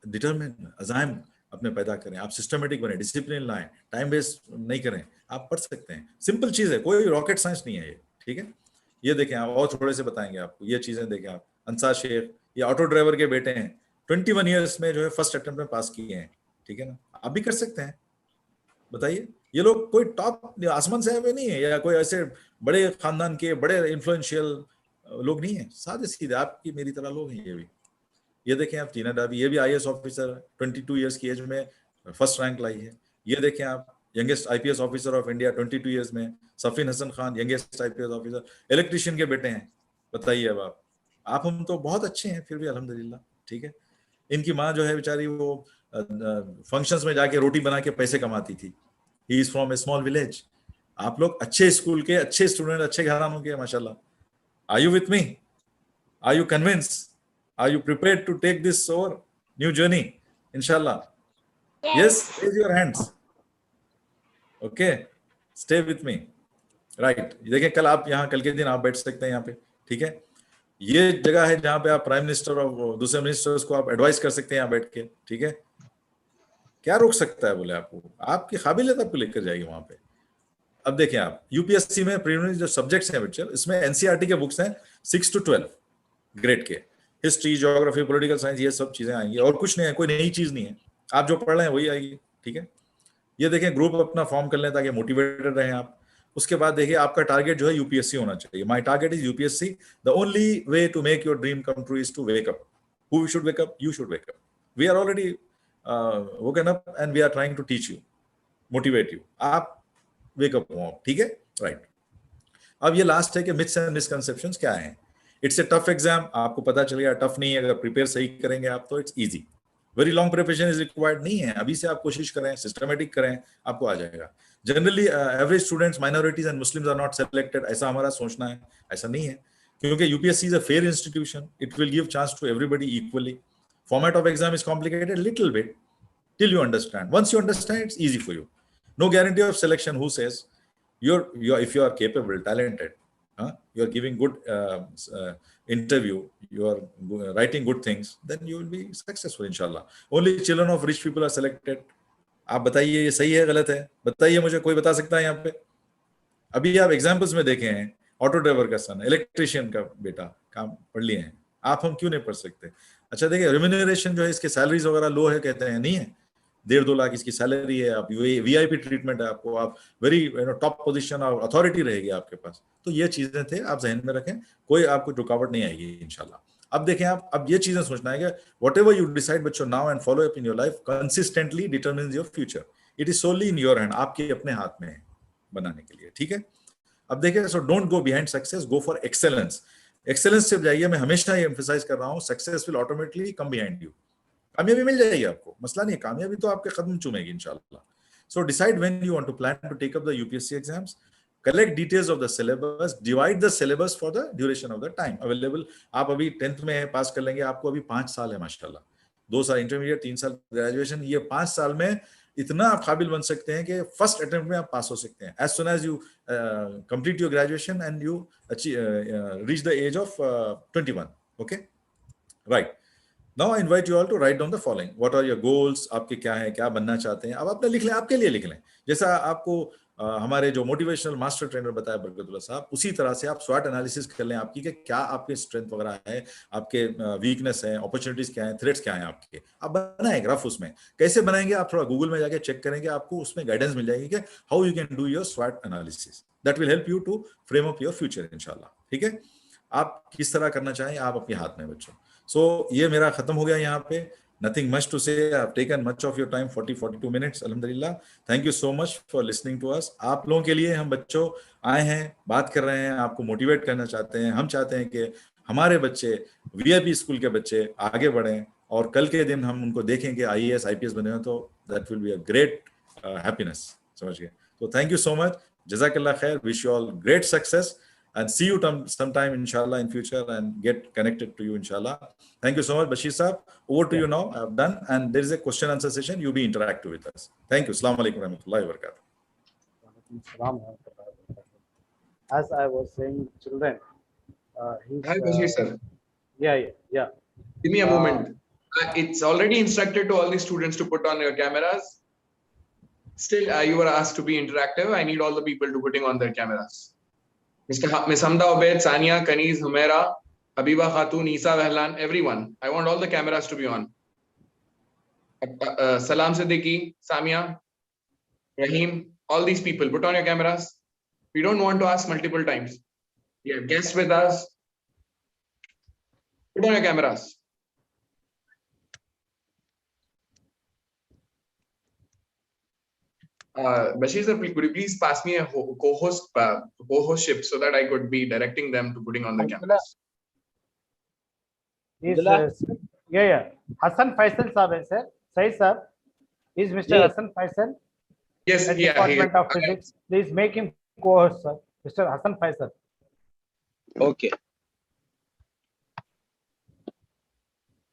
डिटरमिन अज़ाइम अपने पैदा करें, आप सिस्टमेटिक बने, डिसिप्लिन लाएं, टाइम वेस्ट नहीं करें, आप पढ़ सकते हैं। सिंपल चीज है, कोई रॉकेट साइंस नहीं है ये। ठीक है, ये देखें आप, और थोड़े से बताएंगे आपको ये चीजें। देखें आप, अंसार शेख, ये ऑटो ड्राइवर के बेटे हैं, 21 इयर्स में जो है फर्स्ट अटेम्प्ट में पास किए हैं। ठीक है ना, आप भी कर सकते हैं। बताइए, ये लोग कोई टॉप आसमान से आए नहीं है, या कोई ऐसे बड़े खानदान के बड़े इन्फ्लुएंशियल लोग नहीं है, सादे सीधे आपकी मेरी तरह लोग हैं ये भी। ये देखें आप, टीना डाबी, ये भी आईएएस ऑफिसर, 22 इयर्स की एज में फर्स्ट रैंक लाई है। ये देखें आप, youngest IPS officer of India 22 years में, Safin Hasan Khan, youngest IPS officer, electrician के बेटे हैं। बताइए अब आप हम तो बहुत अच्छे हैं फिर भी अल्हम्दुलिल्लाह। ठीक है, इनकी माँ जो है बेचारी, वो फंक्शंस में जाके रोटी बना के पैसे कमाती थी। ही is from A small village. आप लोग अच्छे स्कूल के, अच्छे स्टूडेंट, अच्छे घरानों के, माशाल्लाह। Are you with me? Are you convinced? Are you prepared to take this over new journey? Inshallah. Yes, raise your hands. Okay, stay with me. Right. देखिए, कल आप यहाँ, कल के दिन आप बैठ सकते हैं यहाँ पे। ठीक है, ये जगह है जहाँ पे आप प्राइम मिनिस्टर और दूसरे मिनिस्टर्स को आप एडवाइस कर सकते हैं यहाँ बैठ के। ठीक है, क्या रोक सकता है बोले आपको, आपकी काबिलियत आपको लेकर जाएगी वहां पे। अब देखें आप, यूपीएससी में प्रीलिमिनरी जो सब्जेक्ट्स हैं बच्चे, इसमें एनसीईआरटी के बुक्स हैं 6 to 12 ग्रेड के, हिस्ट्री, ज्योग्राफी, पॉलिटिकल साइंस, ये सब चीजें आएंगी, और कुछ नहीं है, कोई नई चीज नहीं है। आप जो पढ़ रहे हैं वही आएगी। ठीक है, ये देखें, ग्रुप अपना फॉर्म कर लें ताकि मोटिवेटेड रहें आप। उसके बाद देखिए, आपका टारगेट जो है यूपीएससी होना चाहिए। My target is UPSC. The only way to make your dream come true is to wake up. Who should wake up? You should wake up. We are already woken up and we are trying to teach you, motivate you. आप wake up हो। ठीक है, right. अब ये last है कि myths and misconceptions क्या हैं। इट्स ए टफ एग्जाम, आपको पता चलेगा टफ नहीं है, अगर प्रिपेयर सही करेंगे आप तो it's easy. Very long preparation is required नहीं है, अभी से आप कोशिश करें, सिस्टमेटिक करें, आपको आ जाएगा। Generally average students, minorities and Muslims are not selected, ऐसा हमारा सोचना है, ऐसा नहीं है, क्योंकि UPSC is a fair institution, it will give chance to everybody equally. Format of exam is complicated little bit till you understand. Once you understand, it's easy for you. No guarantee of selection. Who says if you are capable, talented, you are giving good interview, you are writing good things, then you will be successful inshallah. Only children of rich people are selected. आप बताइए ये सही है गलत है? बताइए मुझे, कोई बता सकता है यहाँ पे? अभी आप एग्जाम्पल्स में देखे हैं, ऑटो ड्राइवर का सन, इलेक्ट्रिशियन का बेटा, काम पढ़ लिए हैं आप, हम क्यों नहीं पढ़ सकते? अच्छा देखिए, रेम्यूनरेशन जो है इसके सैलरीज वगैरह लो है कहते हैं, नहीं है, 1.5-2 लाख इसकी सैलरी है, आप वीआईपी ट्रीटमेंट है आपको, आप वेरी टॉप पोजीशन और अथॉरिटी रहेगी आपके पास। तो ये चीजें थे, आप जहन में रखें, कोई आपको रुकावट नहीं आएगी इंशाल्लाह। अब देखें आप, अब ये चीजें सोचना है कि व्हाटएवर यू डिसाइड बच्चों now and follow up in your life consistently determines your future. It is solely in your hand, आपके अपने हाथ में है बनाने के लिए। ठीक है, अब देखिए, so don't go behind success, go for excellence. Excellence से जाइए। मैं हमेशा ये एम्फेसाइज कर रहा हूँ, success will automatically come behind you. कामयाबी मिल जाएगी आपको, मसला नहीं है, कामयाबी तो आपके कदम चूमेगी इंशाल्लाह। So decide when you want to plan to take up the UPSC exams, collect details of the syllabus, divide the syllabus for the duration of the time available। आप अभी 10th में है, पास कर लेंगे, आपको अभी 5 साल है माशाल्लाह, 2 साल इंटरमीडिएट, 3 साल ग्रेजुएशन। ये 5 साल में इतना आप काबिल बन सकते हैं कि फर्स्ट अटेम्प्ट में आप पास हो सकते हैं। as soon as you complete your graduation and you reach the age of 21। okay, right। Now I invite you all to write down the following। What are your goals? आपके क्या हैं, क्या बनना चाहते हैं? अब आपने लिख लें, आपके लिए लिख लें। जैसा आपको हमारे जो मोटिवेशनल मास्टर ट्रेनर बताया बरकतुल्लाह साहब, उसी तरह से आप स्वॉट एनालिसिस कर लें आपकी, कि क्या आपके स्ट्रेंथ वगैरह है, आपके वीकनेस है, अपॉर्चुनिटीज क्या है, थ्रेट्स क्या हैं आपके। आप बनाएं ग्राफ। उसमें कैसे बनाएंगे, आप थोड़ा गूगल में जाके चेक करेंगे, आपको उसमें गाइडेंस मिल जाएगी कि how you can do your स्वॉट analysis. That will help you to frame up your future इंशाल्लाह। ठीक है, आप किस तरह करना चाहें, आप अपने हाथ में बच्चों। सो ये मेरा खत्म हो गया यहाँ पे। Nothing much to say. I've taken much of your time, 40-42 minutes. Alhamdulillah. Thank you so much for listening to us. आप लोगों के लिए हम बच्चों आए हैं, बात कर रहे हैं, आपको मोटिवेट करना चाहते हैं। हम चाहते हैं कि हमारे बच्चे, वीआईपी स्कूल के बच्चे आगे बढ़ें, और कल के दिन हम उनको देखें कि आईएएस आईपीएस बने हो, तो that will be a great happiness. समझ गए? तो थैंक यू सो मच, जज़ाकल्लाह खैर, wish you all great success and see you sometime inshallah in future and get connected to you inshallah। Thank you so much Bashir sahab, over to you now। I've done, and there is a question answer session, you be interactive with us। Thank you। Assalamu alaikum warahmatullahi wabarakatuh। As I was saying, children, Hi Bashir sir, yeah give me a moment। It's already instructed to all the students to put on your cameras. Still you were asked to be interactive। I need all the people to putting on their cameras। Miss Hamda Obaid, Sania, Kaniz, Humaira, Habiba Khatun, Isa Wehlan, everyone, I want all the cameras to be on। Salam Siddiqui, Samia, Rahim, all these people, put on your cameras। We don't want to ask multiple times। We have guests with us, put on your cameras। Bashir sir, could you please pass me a co-hostship so that I could be directing them to putting on the cameras? Yeah Hassan Faisal sir is sir, Sai sir, is Mr. Yes. Hassan Faisal Yes, at yeah, Department of Physics। Please make him co-host, sir, Mr. Hassan Faisal। Okay।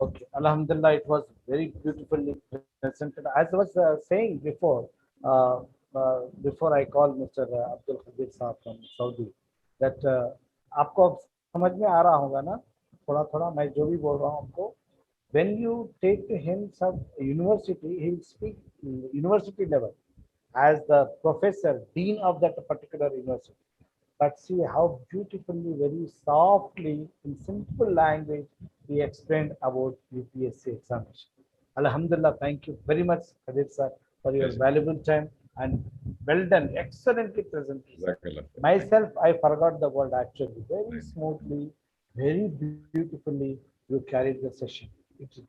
Okay, Alhamdulillah, it was very beautifully presented। As I was saying before, before I call Mr. Abdul Khadir Saab from Saudi, that आपको अब समझ में आ रहा होगा ना, थोड़ा थोड़ा मैं जो भी बोल रहा हूँ आपको। When you take him some university, he will speak university level as the professor, dean of that particular university। But see how beautifully, very softly, in simple language, he explained about UPSC examination। Alhamdulillah, thank you very much, Khadir sir, for your Yes. valuable time, and well done, excellently presented, sir। Jazakallah khair। Myself, I forgot the word actually. Very Nice। smoothly, very beautifully, you carried the session। It's a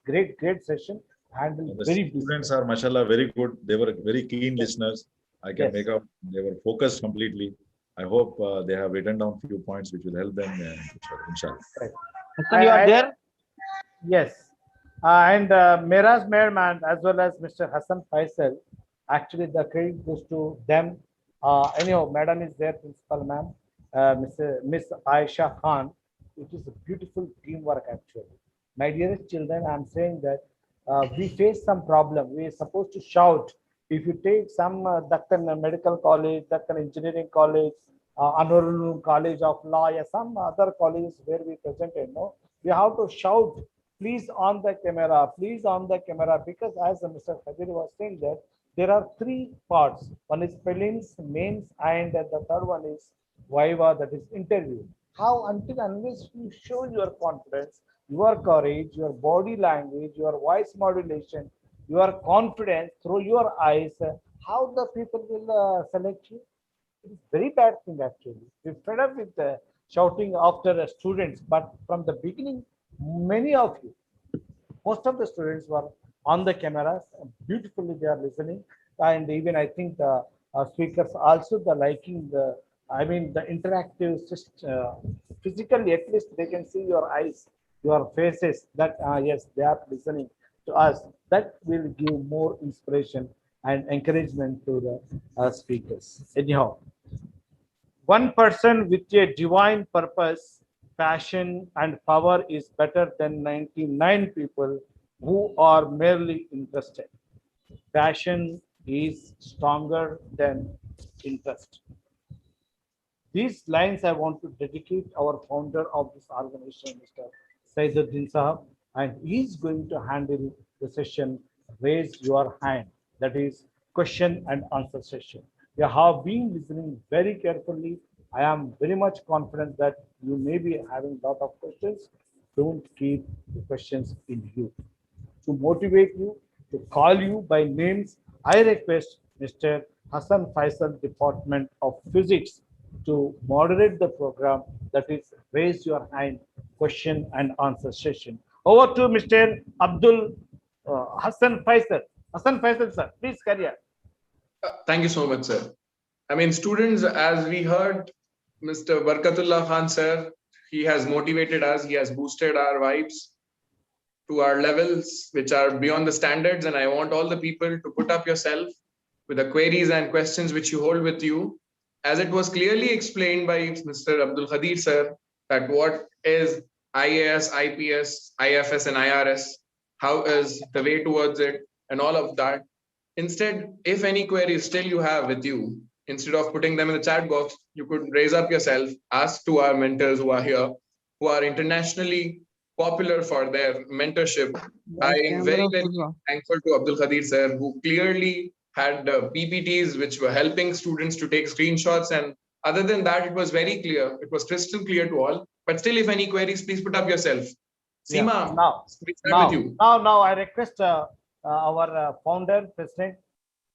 great session, handled The very students beautifully। are mashallah very good. They were very keen listeners, I can Yes. make out. They were focused completely। I hope they have written down few points which will help them inshallah। Right. Hassan, you are there? Yes, and Miraz Mehrman as well as Mr. Hassan Faisal, actually the credit goes to them। Anyhow, Madam is there, Principal Ma'am, Miss Aisha Khan. It is a beautiful teamwork actually। My dearest children, I am saying that we face some problem. We are supposed to shout. If you take some Dakkan Medical College, Dakkan Engineering College, Anurul College of Law, yeah, some other colleges where we presented, no, we have to shout, please on the camera, please on the camera, because as Mr. Khadir was saying that there are 3 parts. One is prelims, mains, and the third one is viva, that is interview। How until unless you show your confidence, your courage, your body language, your voice modulation, your confidence through your eyes, how the people will select you? It is very bad thing actually। We're fed up with shouting after students, but from the beginning, many of you, most of the students were on the cameras, beautifully they are listening, and even I think the speakers also the liking I mean, the interactive physically, at least they can see your eyes, your faces, that yes, they are listening to us. That will give more inspiration and encouragement to the speakers. Anyhow, one person with a divine purpose, passion, and power is better than 99 people who are merely interested. Passion is stronger than interest. These lines I want to dedicate our founder of this organization, Mr. Saiduddin Sahab, and he's going to handle the session, raise your hand, that is question and answer session. You have been listening very carefully. I am very much confident that you may be having a lot of questions. Don't keep the questions in you. To motivate you, to call you by names, I request Mr. Hassan Faisal, Department of Physics, to moderate the program, that is raise your hand question and answer session. Over to Mr. Abdul Hassan Faisal. Hassan Faisal, sir, please carry on. Thank you so much, sir. I mean, students, as we heard, Mr. Barkatullah Khan, sir, he has motivated us, he has boosted our vibes to our levels, which are beyond the standards. And I want all the people to put up yourself with the queries and questions which you hold with you. As it was clearly explained by Mr. Abdul Khadir, sir, that what is IAS, IPS, IFS, and IRS, how is the way towards it, and all of that. Instead, if any queries still you have with you, instead of putting them in the chat box, you could raise up yourself, ask to our mentors who are here, who are internationally popular for their mentorship. I am very, very thankful to Abdul Khadir, sir, who clearly had PPTs which were helping students to take screenshots. And other than that, it was very clear. It was crystal clear to all. But still, if any queries, please put up yourself. Seema, we start with you. Now, I request our founder, President,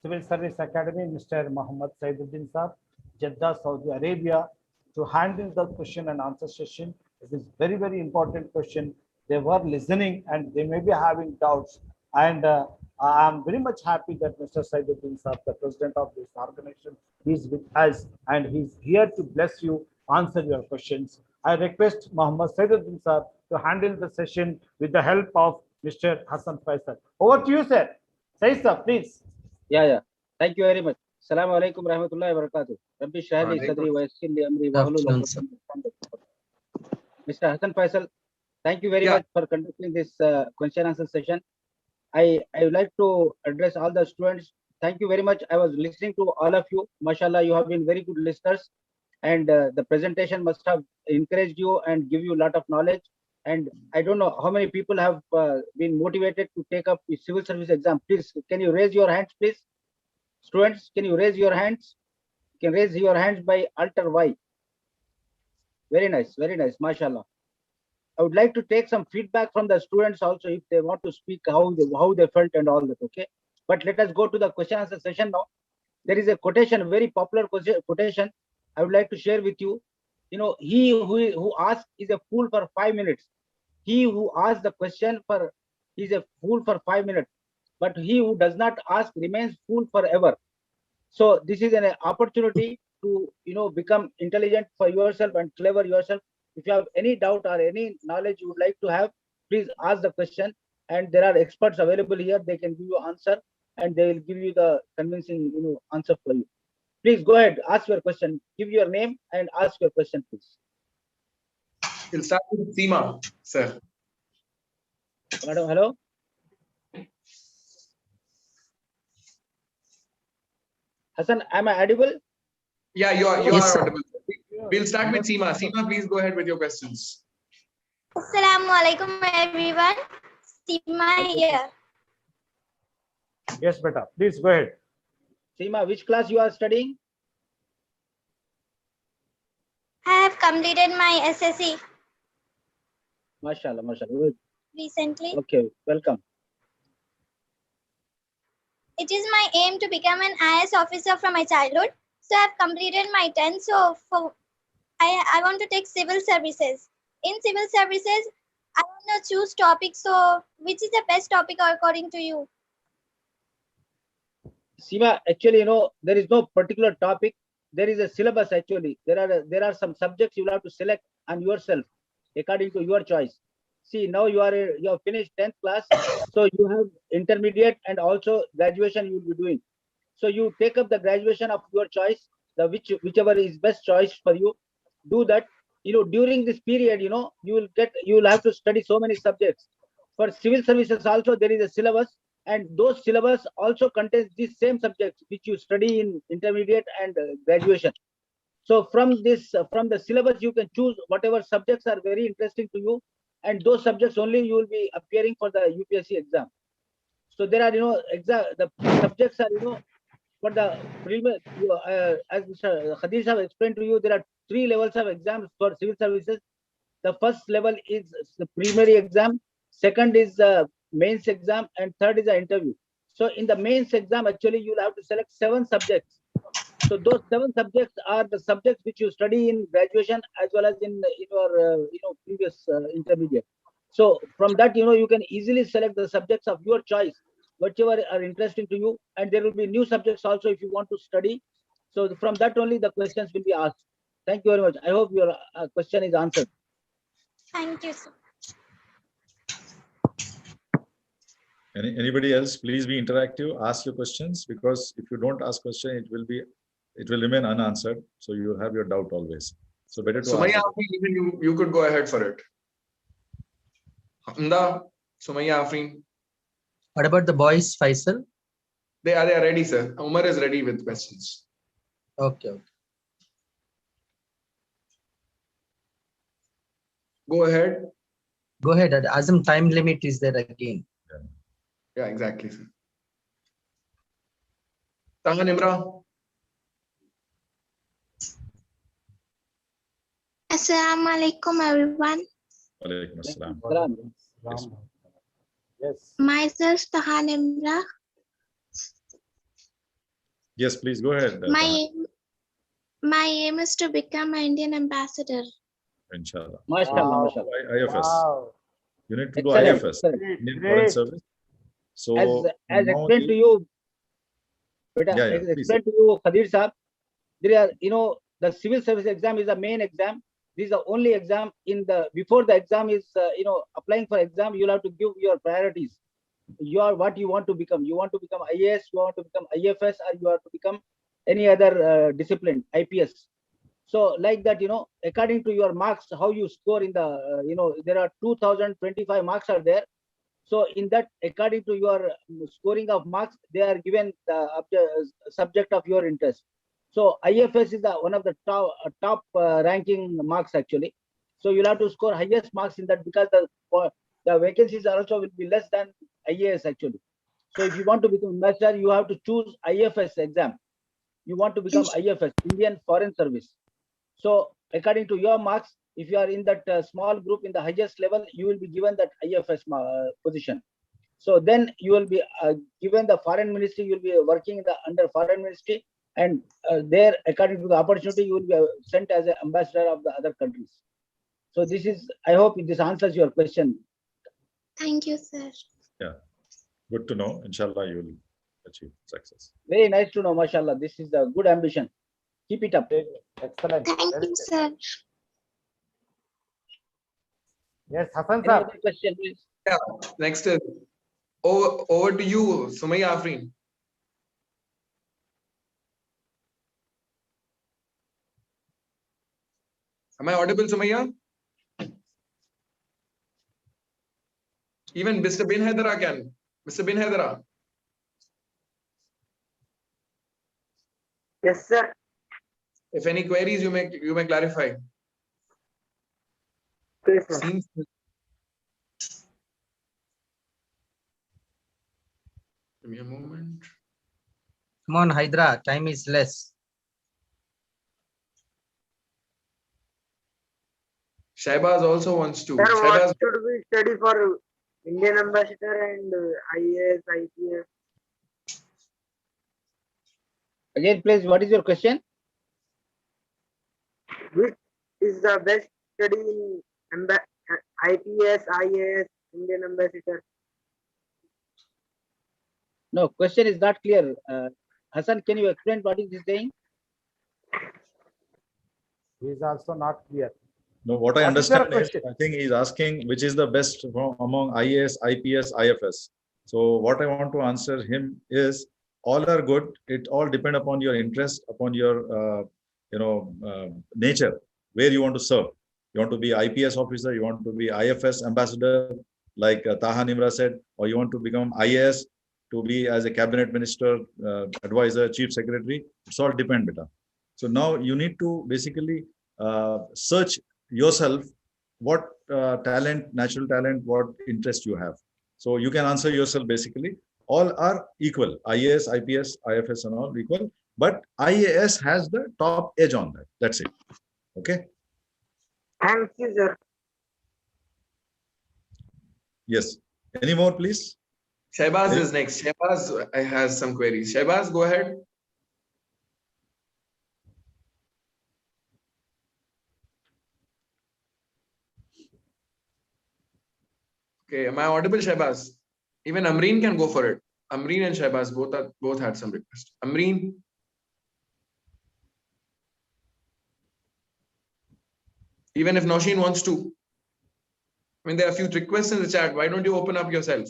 Civil Service Academy, Mr. Muhammad Saiduddin Sahab, Jeddah, Saudi Arabia, to handle the question and answer session. It is very, very important question. They were listening and they may be having doubts. And I'm very much happy that Mr. Saiduddin Sahab, the president of this organization, is with us and he's here to bless you, answer your questions. I request Muhammad Saiduddin Sahab to handle the session with the help of Mr. Hassan Faisal. Over to you, sir. Say, sir, please. Yeah. Thank you very much. Assalamu alaikum warahmatullahi wabarakatuh. Rabbi shrah li sadri wa yassir li amri wahlul 'uqdatam min lisani. Mr. Hassan Faisal, thank you very much for conducting this question answer session. I would like to address all the students. Thank you very much. I was listening to all of you. Mashallah, you have been very good listeners, and the presentation must have encouraged you and give you a lot of knowledge. And I don't know how many people have been motivated to take up the civil service exam. Please, can you raise your hands, please? Students, can you raise your hands? You can raise your hands by Alter Y. Very nice, mashallah. I would like to take some feedback from the students also, if they want to speak how they felt and all that, okay? But let us go to the question answer session now. There is a quotation, a very popular quotation I would like to share with you. You know, he who asks is a fool for 5 minutes. He who asks the question is a fool for 5 minutes. But he who does not ask remains fool forever. So this is an opportunity to, you know, become intelligent for yourself and clever yourself. If you have any doubt or any knowledge you would like to have, please ask the question. And there are experts available here. They can give you answer and they will give you the convincing, you know, answer for you. Please go ahead, ask your question. Give your name and ask your question, please. We'll start with Seema, sir. Madam, hello. Hassan, am I audible? Yeah, you are audible. We'll start with Seema. Seema, please go ahead with your questions. Assalamu alaikum, everyone. Seema here. Yes, beta. Please go ahead. Seema, which class you are studying? I have completed my SSC Mashallah, mashallah. recently. Okay, welcome. It is my aim to become an IAS officer from my childhood. So I have completed my 10th. So I want to take civil services. In civil services, I want to choose topics. So which is the best topic according to you? Seema, actually, you know, there is no particular topic. there is a syllabus actually. There are some subjects you will have to select on yourself according to your choice. See, now you have finished 10th class, so you have intermediate and also graduation you will be doing. So you take up the graduation of your choice, whichever is best choice for you. Do that. During this period, you will have to study so many subjects. For civil services also there is a syllabus, and those syllabus also contains these same subjects which you study in intermediate and graduation. So from the syllabus you can choose whatever subjects are very interesting to you, and those subjects only you will be appearing for the UPSC exam. So there are the subjects are for the as Mr. Khadij have explained to you, there are 3 levels of exams for civil services. The first level is the primary exam, second is the mains exam, and third is the interview. So in the mains exam, actually you will have to select 7 subjects. So those 7 subjects are the subjects which you study in graduation as well as in your previous intermediate. So from that, you can easily select the subjects of your choice, whichever are interesting to you, and there will be new subjects also if you want to study. So from that only the questions will be asked. Thank you very much. I hope your question is answered. Thank you, sir. Anybody else? Please be interactive. Ask your questions, because if you don't ask question, it will remain unanswered. So you have your doubt always. So better to Sumaya, ask. even you could go ahead for it. Hamda, Sumaya, Afreen. What about the boys, Faisal? They are ready, sir. Umar is ready with questions. Okay. Go ahead. Go ahead. Azam, time limit is there again. Yeah, exactly, sir. Taha Nimra. Assalamu alaikum, everyone. Walaikum assalam. Yes. Myself, Taha Nimra. Yes, please go ahead. My aim is to become an Indian ambassador. Inshallah. Mashallah, mashallah. IFS. Wow. You need to do Excellent, IFS, excellent. Indian Great. Foreign Service. So As now explained to you, beta, Yeah, as please. explained to you, Khadir Saab, there are, the civil service exam is the main exam. This is the only exam before the exam is, applying for exam, you'll have to give your priorities. What you want to become. You want to become IAS, you want to become IFS, or you want to become any other discipline, IPS. So like that, according to your marks, how you score in the, there are 2025 marks are there. So in that, according to your scoring of marks, they are given the subject of your interest. So IFS is one of the top ranking marks actually. So you'll have to score highest marks in that, because the vacancies also will be less than IAS actually. So if you want to become master, you have to choose IFS exam. You want to become IFS, Indian Foreign Service. So according to your marks, if you are in that small group in the highest level, you will be given that IFS position. So then you will be given the foreign ministry, you will be working under foreign ministry, and there, according to the opportunity, you will be sent as an ambassador of the other countries. So this is, I hope this answers your question. Thank you, sir. Yeah, good to know. Inshallah, you will achieve success. Very nice to know, mashallah. This is a good ambition. Keep it up. Excellent. Thank Very you, good. sir. Yes, Hassan Any sir. other question, please? Yeah. Next is over to you, Sumaya, Afreen. Am I audible, Sumaya? Even Mr. Bin Haidara can. Mr. Bin Haidara. Yes, sir. If any queries, you may clarify. Okay, sir. Seems give me a moment. Come on, Hydra. Time is less. Shahbaz also wants to. Sir, Shahbaz, what should we study for Indian ambassador and IAS, IPS? Again, please, what is your question? Which is the best study in IPS, IAS, Indian ambassador? No, question is not clear. Hassan, can you explain what is he saying? He is also not clear. No, what I What is your understand is, question? I think he's asking which is the best among IAS, IPS, IFS. So what I want to answer him is all are good. It all depend upon your interest, upon your nature, where you want to serve. You want to be IPS officer, you want to be IFS ambassador, like Taha Nimra said, or you want to become IAS to be as a cabinet minister, advisor, chief secretary. It's all depend, beta. So now you need to basically search yourself what talent, natural talent, what interest you have. So you can answer yourself basically. All are equal. IAS, IPS, IFS and all equal. But IAS has the top edge on that. That's it. Okay. Thank you, sir. Yes. Any more, please? Shehbaz is next. Shehbaz has some queries. Shehbaz, go ahead. Okay, am I audible, Shehbaz? Even Amreen can go for it. Amreen and Shehbaz both had some requests. Amreen. Even if Nausheen wants to. I mean, there are a few requests in the chat. Why don't you open up yourself?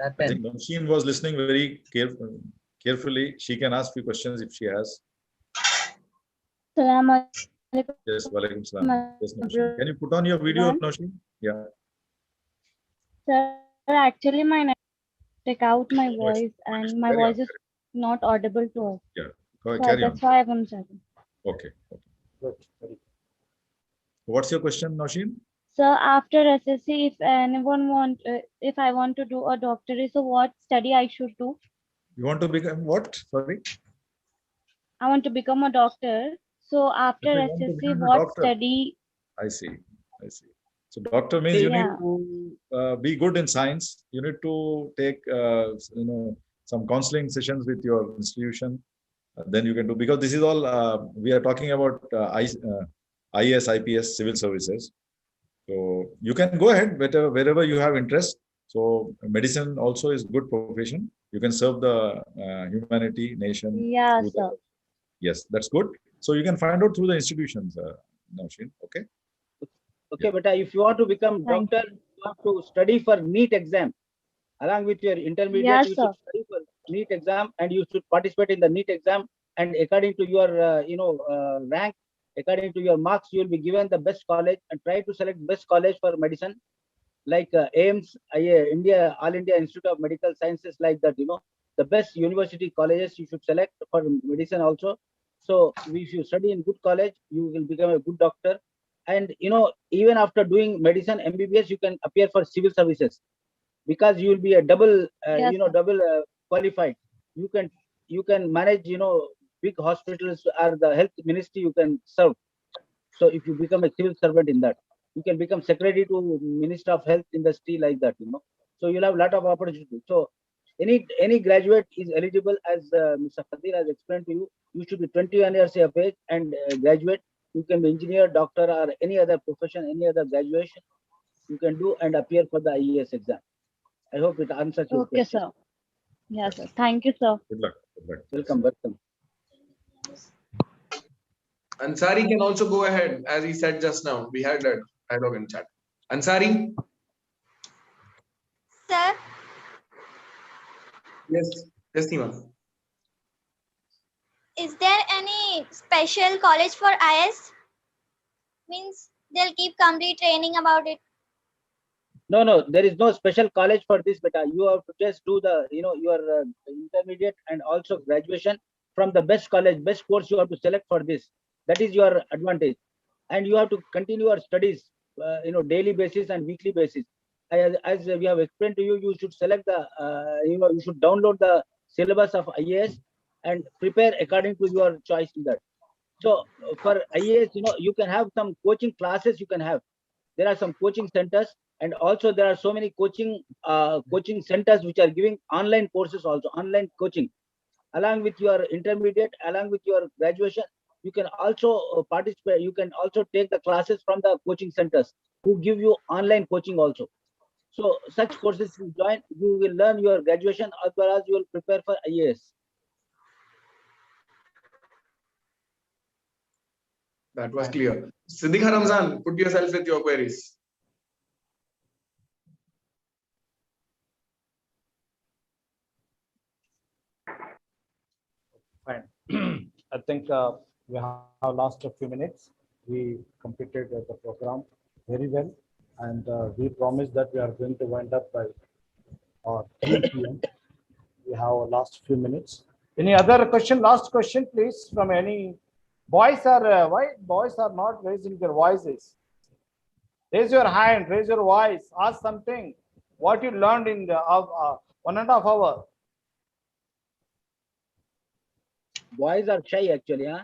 I think Nausheen was listening very carefully. She can ask few questions if she has. Salaam alaikum. Yes, walaikum salam. Yes, Nausheen. Can you put on your video, Nausheen? Yeah. Sir, actually my net take out my voice and my Carry on. voice is not audible to us. Yeah. So Carry on. that's why I'm checking. Okay. What's your question, Nausheen? So after SSC, if I want to do a doctorate, so what study I should do? You want to become what? Sorry. I want to become a doctor. So after Okay, you want to SSC, become a what doctor. study? I see. So doctor means you need Yeah. to be good in science. You need to take some counseling sessions with your institution. Then you can do, because this is all we are talking about IAS, IPS, civil services. So you can go ahead wherever you have interest. So medicine also is good profession. You can serve the humanity, nation. Yeah, sir. Yes, that's good. So you can find out through the institutions, Nausheen. Okay. Okay, but if you want to become doctor, you have to study for NEET exam. Along with your intermediate, Yes, you sir. should study for NEET exam and you should participate in the NEET exam. And according to your, rank, according to your marks, you will be given the best college and try to select best college for medicine, like AIMS, India, All India Institute of Medical Sciences, like that, the best university colleges you should select for medicine also. So if you study in good college, you will become a good doctor. And, even after doing medicine, MBBS, you can appear for civil services because you will be a double, Yes, sir. double qualified. You can manage, big hospitals or the health ministry you can serve. So if you become a civil servant in that, you can become secretary to Minister of Health Industry, like that, So you'll have a lot of opportunity. So any graduate is eligible, as Mr. Khadir has explained to you. You should be 21 years of age and graduate. You can be engineer, doctor, or any other profession, any other graduation you can do and appear for the IAS exam. I hope it answers your Okay, question. sir. Yes, sir. Thank you, sir. Good luck. Good luck. Welcome. Ansari can also go ahead, as he said just now. We had that dialogue in chat. Ansari? Sir, Yes. Yes, Nima. is there any special college for IS? Means they'll keep complete training about it. No, there is no special college for this, but you have to just do the, your intermediate and also graduation from the best college, best course you have to select for this. That is your advantage. And you have to continue your studies, daily basis and weekly basis. As we have explained to you, you should select the, you should download the syllabus of IAS and prepare according to your choice in that. So for IAS, you can have some coaching classes you can have. There are some coaching centers, and also there are so many coaching centers which are giving online courses also, online coaching. Along with your intermediate, along with your graduation, you can also participate. You can also take the classes from the coaching centers who give you online coaching also. So such courses you join, you will learn your graduation as well as you will prepare for IAS. That was clear. Siddiqa Ramzan, put yourself with your queries. Fine. I think we have lost a few minutes. We completed the program very well, and we promise that we are going to wind up by 3 p.m. We have a last few minutes. Any other question? Last question, please, from any boys are why boys are not raising their voices? Raise your hand, raise your voice, ask something. What you learned in the 1.5 hour. Boys are shy actually, huh?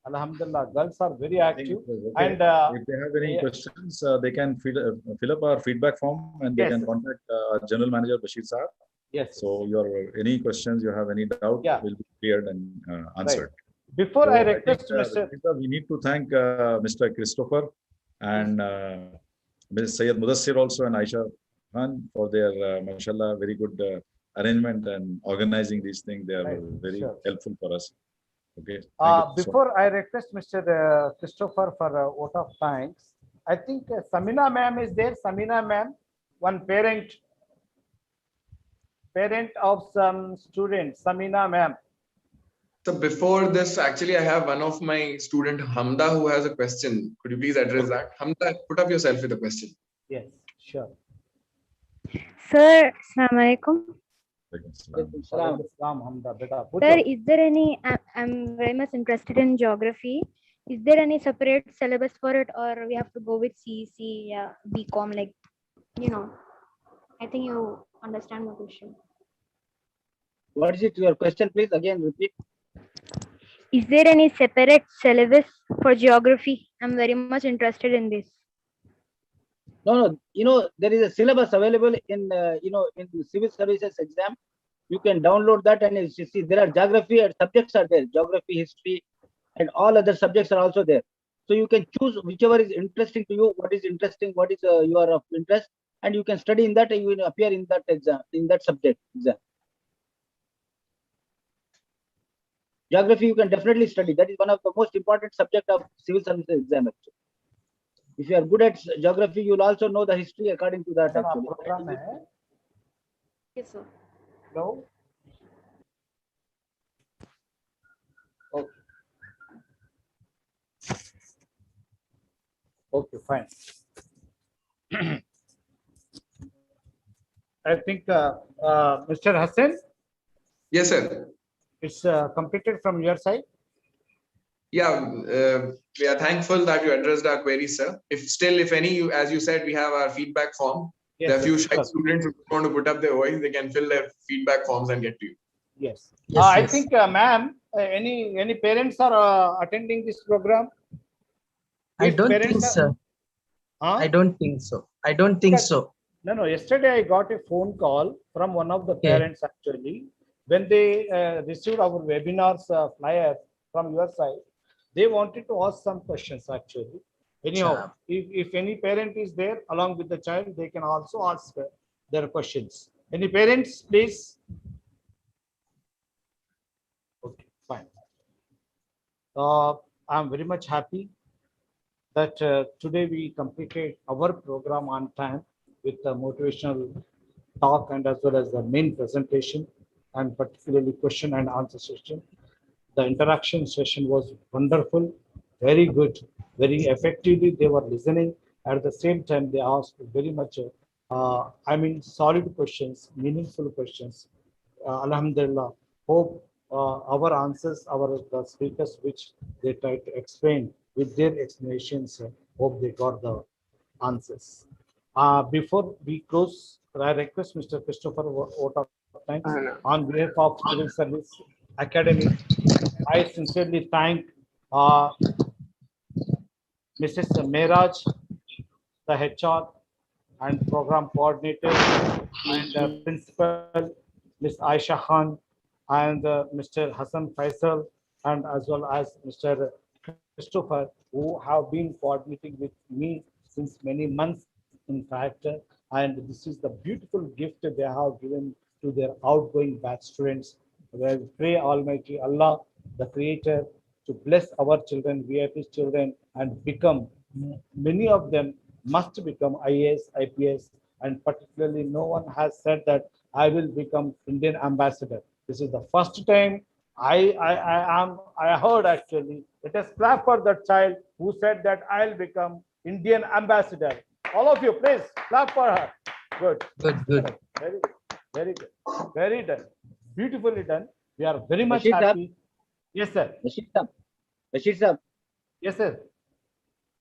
Alhamdulillah, girls are very active. Okay. And if they have any questions, they can fill up our feedback form and they Yes. can contact our General Manager Bashir Sahab. Yes. So any questions you have, any doubt will be cleared and answered. Before So I request think, Mr. we need to thank Mr. Christopher and Ms. Syed Mudassir also and Aisha Khan for their, mashallah, very good arrangement and organizing these things. They are very helpful for us. Okay. Thank you so Before I request Mr. Christopher for a vote of thanks, I think Samina ma'am is there. Samina ma'am, one parent of some students, Samina ma'am. So before this, actually, I have one of my student, Hamda, who has a question. Could you please address that? Hamda, put up yourself with a question. Yes, sure. Sir, Assalamu alaikum. Salam, Hamda, beta. Sir, is there any, I'm very much interested in geography. Is there any separate syllabus for it, or we have to go with CEC, yeah, BCom, like, you know, I think you understand my question. What is it? Your question, please again repeat. Is there any separate syllabus for geography? I'm very much interested in this. No, there is a syllabus available in, in the civil services exam. You can download that and you see there are geography and subjects are there, geography, history, and all other subjects are also there. So you can choose whichever is interesting to you, what is interesting, what is you are of interest, and you can study in that and you will appear in that exam, in that subject exam. Geography you can definitely study. That is one of the most important subject of civil services exam actually. If you are good at geography, you will also know the history according to that actually. Yes, sir. No. Okay. Okay, fine. I think Mr. Hassan. Yes, sir. It's completed from your side. Yeah, we are thankful that you addressed our queries, sir. If any, as you said, we have our feedback form. Yes, there are a few shy yes. students who want to put up their voice. They can fill their feedback forms and get to you. Yes. Yes, I yes. think, ma'am, any parents are attending this program? I If don't parents think are- so. Huh? I don't think so. I don't think so. No. Yesterday I got a phone call from one of the Okay. parents actually. When they received our webinars flyer from your side, they wanted to ask some questions actually. Anyhow, if any parent is there along with the child, they can also ask their questions. Any parents, please? Okay, fine. I'm very much happy that today we completed our program on time with the motivational talk and as well as the main presentation and particularly question and answer session. The interaction session was wonderful, very good, very effectively. They were listening. At the same time, they asked very much, solid questions, meaningful questions. Alhamdulillah, hope our answers, the speakers which they tried to explain with their explanations, hope they got the answers. Before we close, I request Mr. Christopher vote of thanks on behalf of Civil Service Academy. I sincerely thank Mrs. Mehraj, the HR and program coordinator, and principal, Ms. Aisha Khan, and Mr. Hassan Faisal, and as well as Mr. Christopher, who have been coordinating with me since many months, in fact, and this is the beautiful gift they have given to their outgoing batch students. Where we pray Almighty Allah, the Creator, to bless our children, VIP children, and become, many of them must become IAS, IPS, and particularly no one has said that I will become Indian ambassador. This is the first time I heard actually. Let us clap for that child who said that I'll become Indian ambassador. All of you, please clap for her. Good. Good. Very good. Very good. Very done. Beautifully done. We are very much Rashid sir. happy. Yes, sir. Rashid sir. Rashid sir, Yes, sir.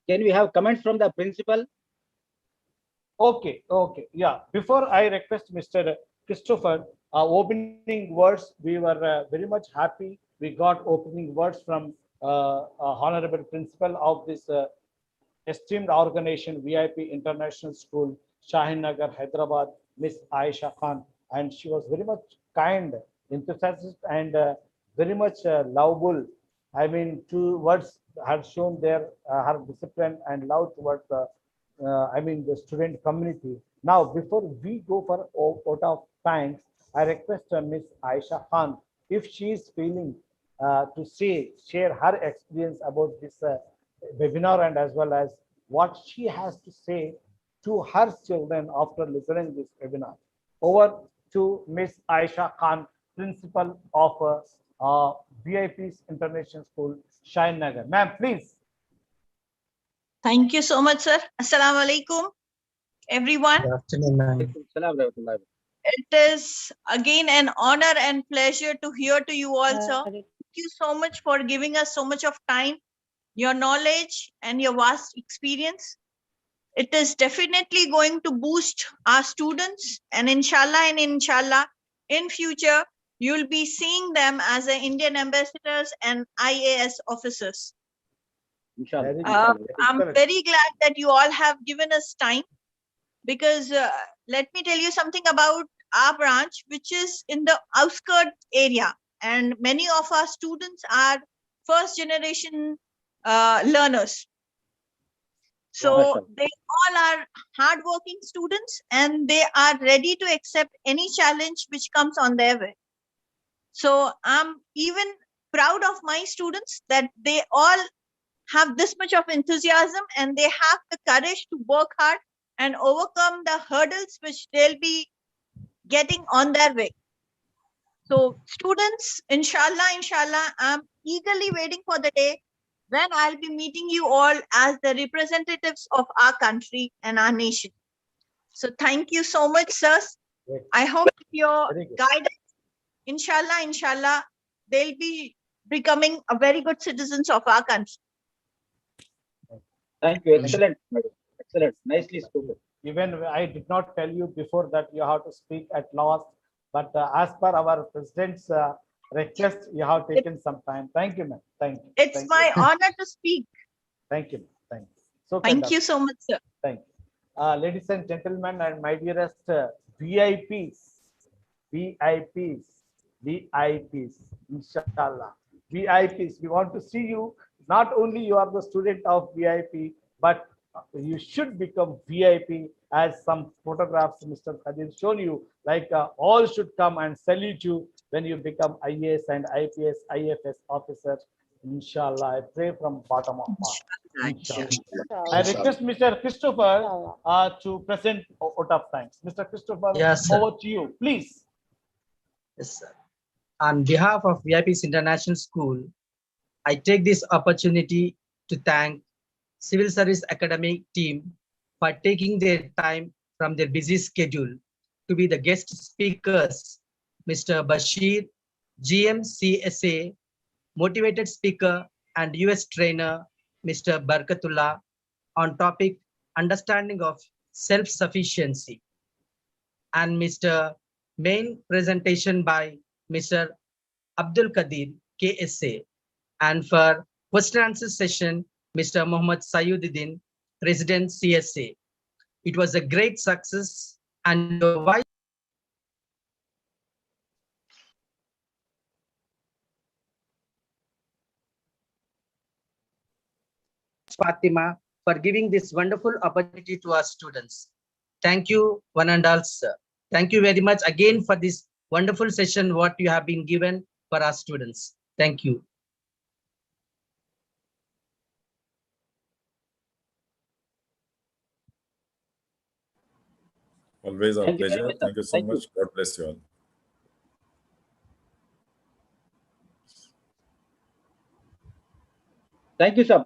can we have comments from the principal? Okay, okay. Yeah. Before I request Mr. Christopher, opening words, we were very much happy. We got opening words from Honorable Principal of this esteemed organization, VIP International School, Shahin Nagar, Hyderabad, Miss Aisha Khan. And she was very much kind, enthusiastic, and very much lovable. I mean, two words had shown their her discipline and love towards the the student community. Now, before we go for vote of thanks, I request Miss Aisha Khan, if she is feeling to share her experience about this webinar, and as well as what she has to say to her children after listening this webinar. Over to Miss Aisha Khan, Principal of VIP's International School, Shahin Nagar. Ma'am, please. Thank you so much, sir. Assalamu alaikum, everyone. Good afternoon, ma'am. It is again an honor and pleasure to hear to you all, sir. Thank you so much for giving us so much of time, your knowledge, and your vast experience. It is definitely going to boost our students, and inshallah, in future, you'll be seeing them as Indian ambassadors and IAS officers. I'm very glad that you all have given us time, because let me tell you something about our branch, which is in the outskirts area, and many of our students are first generation learners. So they all are hardworking students, and they are ready to accept any challenge which comes on their way. So I'm even proud of my students that they all have this much of enthusiasm, and they have the courage to work hard and overcome the hurdles which they'll be getting on their way. So students, inshallah, I'm eagerly waiting for the day when I'll be meeting you all as the representatives of our country and our nation. So thank you so much, sirs. I hope your guidance, inshallah, they'll be becoming a very good citizens of our country. Thank you. Excellent, madam. Excellent. Nicely spoken. Even I did not tell you before that you have to speak at last, but as per our president's request, you have taken some time. Thank you, ma'am. Thank you. It's my honor to speak. Thank you. Thank you. So thank you so much, sir. Thank you. Ladies and gentlemen, and my dearest VIPs, inshallah. VIPs, we want to see you. Not only you are the student of VIP, but you should become VIP, as some photographs Mr. Khadir shown you, like all should come and salute you when you become IAS and IPS, IFS officers. Inshallah, I pray from bottom of my heart. I request Mr. Christopher to present vote of thanks. Mr. Christopher, Yes, sir. over to you, please. Yes, sir. On behalf of VIP's International School, I take this opportunity to thank Civil Service Academy team for taking their time from their busy schedule to be the guest speakers, Mr. Bashir, GM CSA, motivated speaker and US trainer, Mr. Barkatullah, on topic understanding of self-sufficiency, and Mr. main presentation by Mr. Abdul Qadir, KSA, and for question answer session, Mr. Muhammad Sayuddin, President CSA. It was a great success, and your vice Fatima for giving this wonderful opportunity to our students. Thank you, one and all, sir. Thank you very much again for this wonderful session what you have been given for our students. Thank you. Always our Thank you very pleasure. much, sir. Thank you so Thank you. much. God bless you all. Thank you, sir.